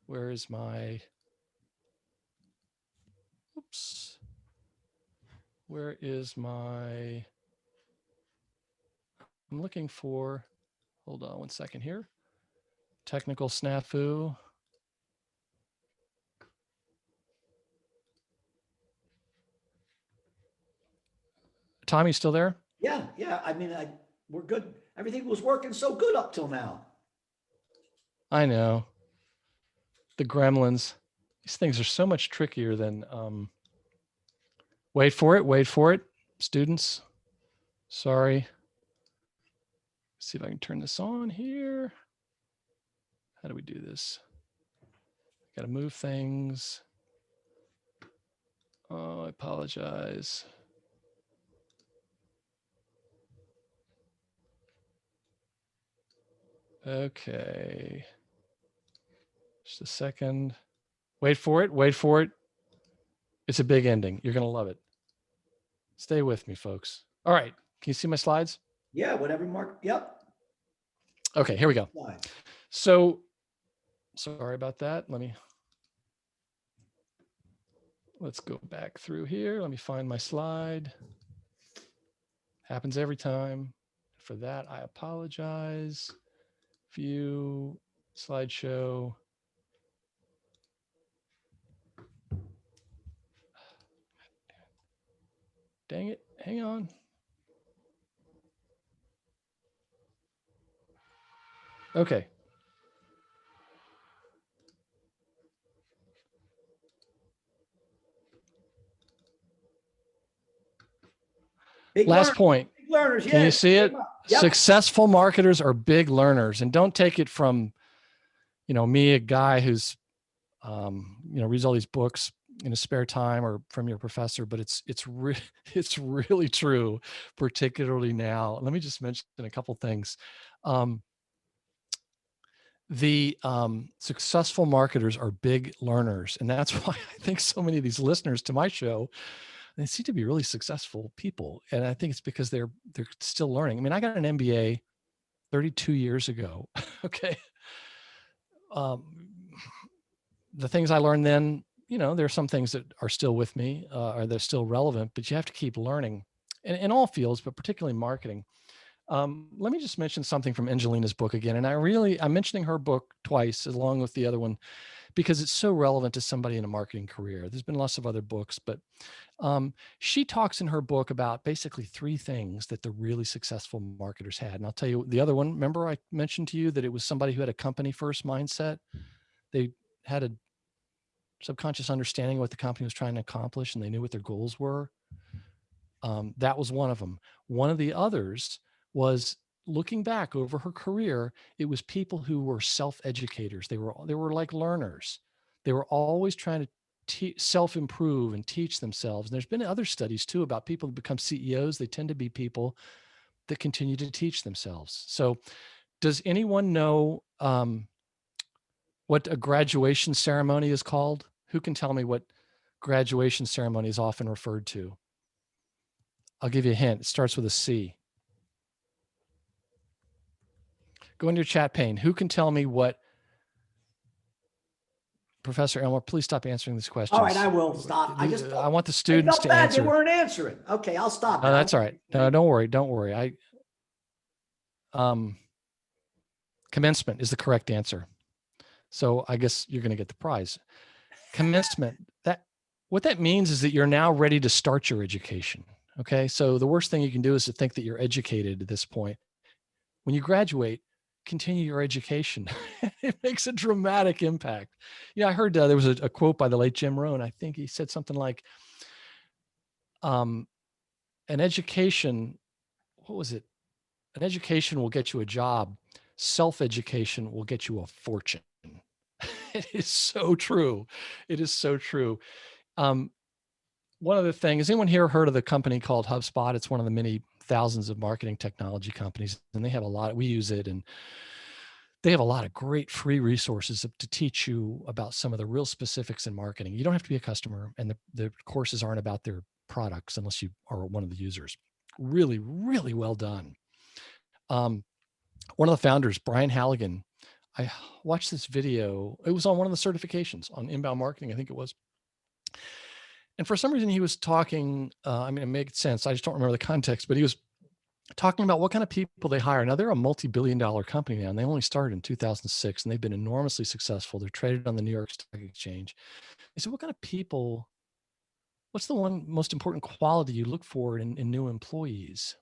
Where is my, where is my, I'm looking for, hold on one second here. Technical snafu. Tommy, you still there? Yeah. I mean, we're good. Everything was working so good up till now. I know. The gremlins. These things are so much trickier than, wait for it, students. Sorry. Let's see if I can turn this on here. How do we do this? Got to move things. Oh, I apologize. Okay. Just a second. Wait for it. It's a big ending. You're going to love it. Stay with me, folks. All right. Can you see my slides? Yeah, whatever, Mark. Yep. Okay, here we go. So, sorry about that. Let's go back through here. Let me find my slide. Happens every time. For that, I apologize. View, slideshow. Dang it, hang on. Okay. Last point. Big learners. Can you see it? Yep. Successful marketers are big learners, and don't take it from, me, a guy who's, reads all these books in his spare time or from your professor, but it's really true, particularly now. Let me just mention a couple things. The successful marketers are big learners, and that's why I think so many of these listeners to my show They seem to be really successful people. And I think it's because they're still learning. I mean, I got an MBA 32 years ago. Okay. The things I learned then, there are some things that are still with me, or they're still relevant, but you have to keep learning in all fields, but particularly marketing. Let me just mention something from Angelina's book again. And I'm mentioning her book twice along with the other one, because it's so relevant to somebody in a marketing career. There's been lots of other books, but she talks in her book about basically 3 things that the really successful marketers had. And I'll tell you the other one. Remember I mentioned to you that it was somebody who had a company first mindset. They had a subconscious understanding of what the company was trying to accomplish, and they knew what their goals were. That was one of them. One of the others was, looking back over her career, it was people who were self-educators. They were like learners. They were always trying to self-improve and teach themselves. And there's been other studies too about people who become CEOs. They tend to be people that continue to teach themselves. So does anyone know what a graduation ceremony is called? Who can tell me what graduation ceremony is often referred to? I'll give you a hint. It starts with a C. Go into your chat pane. Who can tell me what? Professor Elmore, please stop answering these questions. All right, I will stop. I want the students to bad answer. They weren't answering. Okay, I'll stop. No, that's all right. No, don't worry. Don't worry. Commencement is the correct answer. So I guess you're going to get the prize. Commencement. What that means is that you're now ready to start your education. Okay. So the worst thing you can do is to think that you're educated at this point. When you graduate, continue your education. It makes a dramatic impact. I heard there was a quote by the late Jim Rohn. I think he said something like, an education, what was it? An education will get you a job. Self-education will get you a fortune. It is so true. It is so true. One other thing, has anyone here heard of the company called HubSpot? It's one of the many thousands of marketing technology companies, and they have we use it, and they have a lot of great free resources to teach you about some of the real specifics in marketing. You don't have to be a customer, and the courses aren't about their products unless you are one of the users. Really, really well done. One of the founders, Brian Halligan, I watched this video. It was on one of the certifications on inbound marketing, I think it was. And for some reason he was talking, it made sense. I just don't remember the context, but he was talking about what kind of people they hire. Now they're a multi-billion-dollar company now, and they only started in 2006, and they've been enormously successful. They're traded on the New York Stock Exchange. He said, what kind of people, what's the one most important quality you look for in new employees?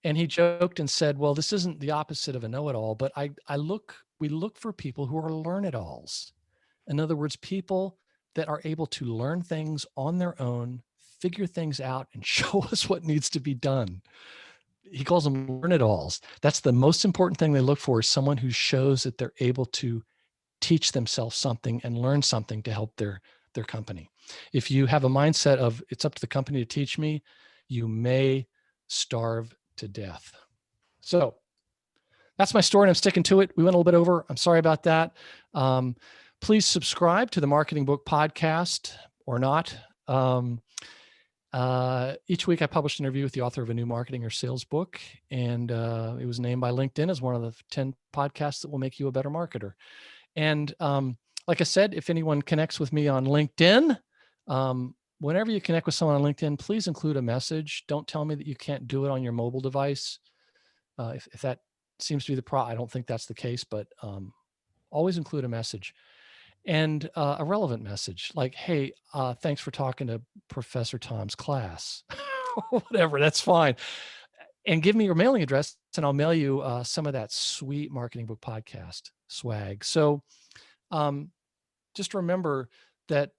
And he joked and said, well, this isn't the opposite of a know-it-all, but we look for people who are learn-it-alls. In other words, people that are able to learn things on their own, figure things out, and show us what needs to be done. He calls them learn-it-alls. That's the most important thing they look for, is someone who shows that they're able to teach themselves something and learn something to help their company. If you have a mindset of it's up to the company to teach me, you may starve to death. So that's my story, and I'm sticking to it. We went a little bit over. I'm sorry about that. Please subscribe to the Marketing Book Podcast or not. Each week I published an interview with the author of a new marketing or sales book, and it was named by LinkedIn as one of the 10 podcasts that will make you a better marketer. And like I said, if anyone connects with me on LinkedIn, whenever you connect with someone on LinkedIn, please include a message. Don't tell me that you can't do it on your mobile device. If that seems to be the problem, I don't think that's the case, but always include a message. And a relevant message like, hey, thanks for talking to Professor Tom's class. Whatever, that's fine. And give me your mailing address, and I'll mail you some of that sweet Marketing Book Podcast swag. So just remember that,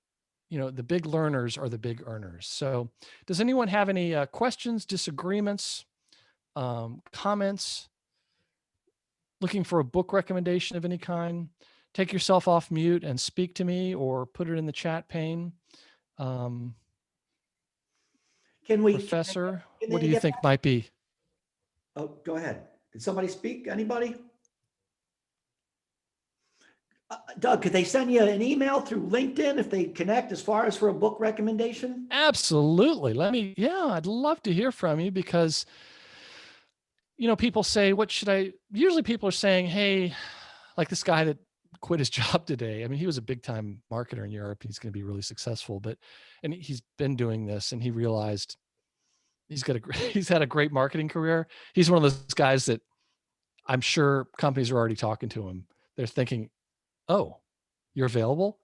the big learners are the big earners. So does anyone have any questions, disagreements, comments, looking for a book recommendation of any kind? Take yourself off mute and speak to me, or put it in the chat pane. Professor, what do you think might be? Oh, go ahead. Did somebody speak? Anybody? Doug, could they send you an email through LinkedIn if they connect as far as for a book recommendation? Absolutely. I'd love to hear from you because, people say, usually people are saying, hey, like this guy that quit his job today. I mean, he was a big time marketer in Europe. He's going to be really successful, and he's been doing this and he realized he's had a great marketing career. He's one of those guys that I'm sure companies are already talking to him. They're thinking, oh, you're available.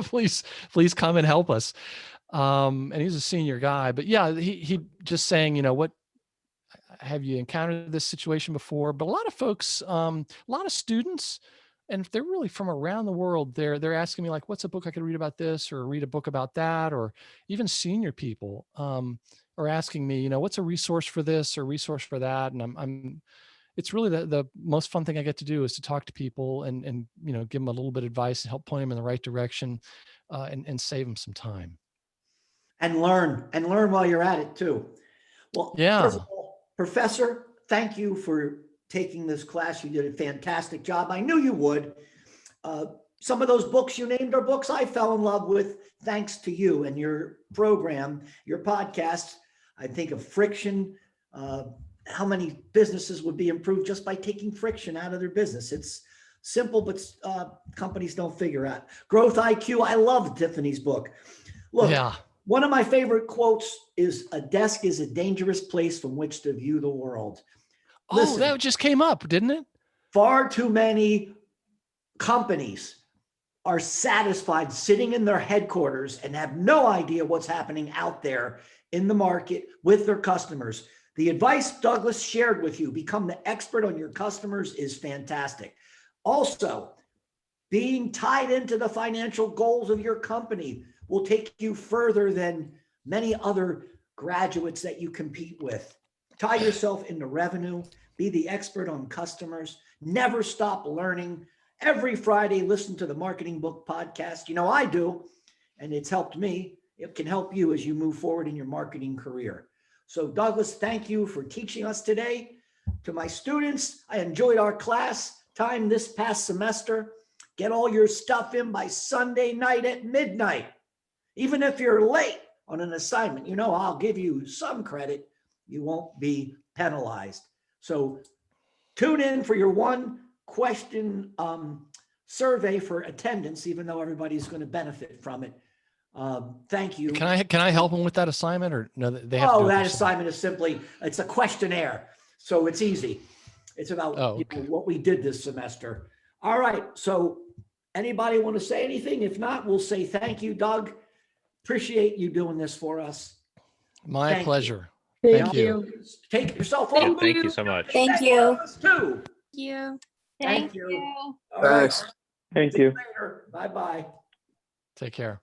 please come and help us. And he's a senior guy, but yeah, he just saying, what, have you encountered this situation before? But a lot of folks, a lot of students, and if they're really from around the world, they're asking me like, what's a book I could read about this, or read a book about that, or even senior people are asking me, what's a resource for this or resource for that. And it's really the most fun thing I get to do is to talk to people and give them a little bit of advice and help point them in the right direction and save them some time. And learn while you're at it too. Well, yeah. First of all, Professor, thank you for taking this class. You did a fantastic job. I knew you would. Some of those books you named are books I fell in love with thanks to you and your program, your podcast. I think of Friction. How many businesses would be improved just by taking friction out of their business? It's simple, but companies don't figure out. Growth IQ. I love Tiffany's book. Look, yeah. One of my favorite quotes is, a desk is a dangerous place from which to view the world. Listen, that just came up, didn't it? Far too many companies are satisfied sitting in their headquarters and have no idea what's happening out there in the market with their customers. The advice Douglas shared with you, become the expert on your customers, is fantastic. Also, being tied into the financial goals of your company will take you further than many other graduates that you compete with. Tie yourself into revenue, be the expert on customers, never stop learning. Every Friday, listen to the Marketing Book Podcast. I do, and it's helped me. It can help you as you move forward in your marketing career. So Douglas, thank you for teaching us today. To my students, I enjoyed our class time this past semester. Get all your stuff in by Sunday night at midnight. Even if you're late on an assignment, I'll give you some credit. You won't be penalized. So tune in for your one question survey for attendance, even though everybody's going to benefit from it. Thank you. Can I help them with that assignment, or no? They have to do it that assignment is it's a questionnaire, so it's easy. It's about what we did this semester. All right. So anybody want to say anything? If not, we'll say thank you, Doug. Appreciate you doing this for us. My pleasure. Thank you. Take yourself Yeah, off. thank you so much. Thank you. Too. Thank you. All right. Thanks. Thank you. Bye-bye. Take care.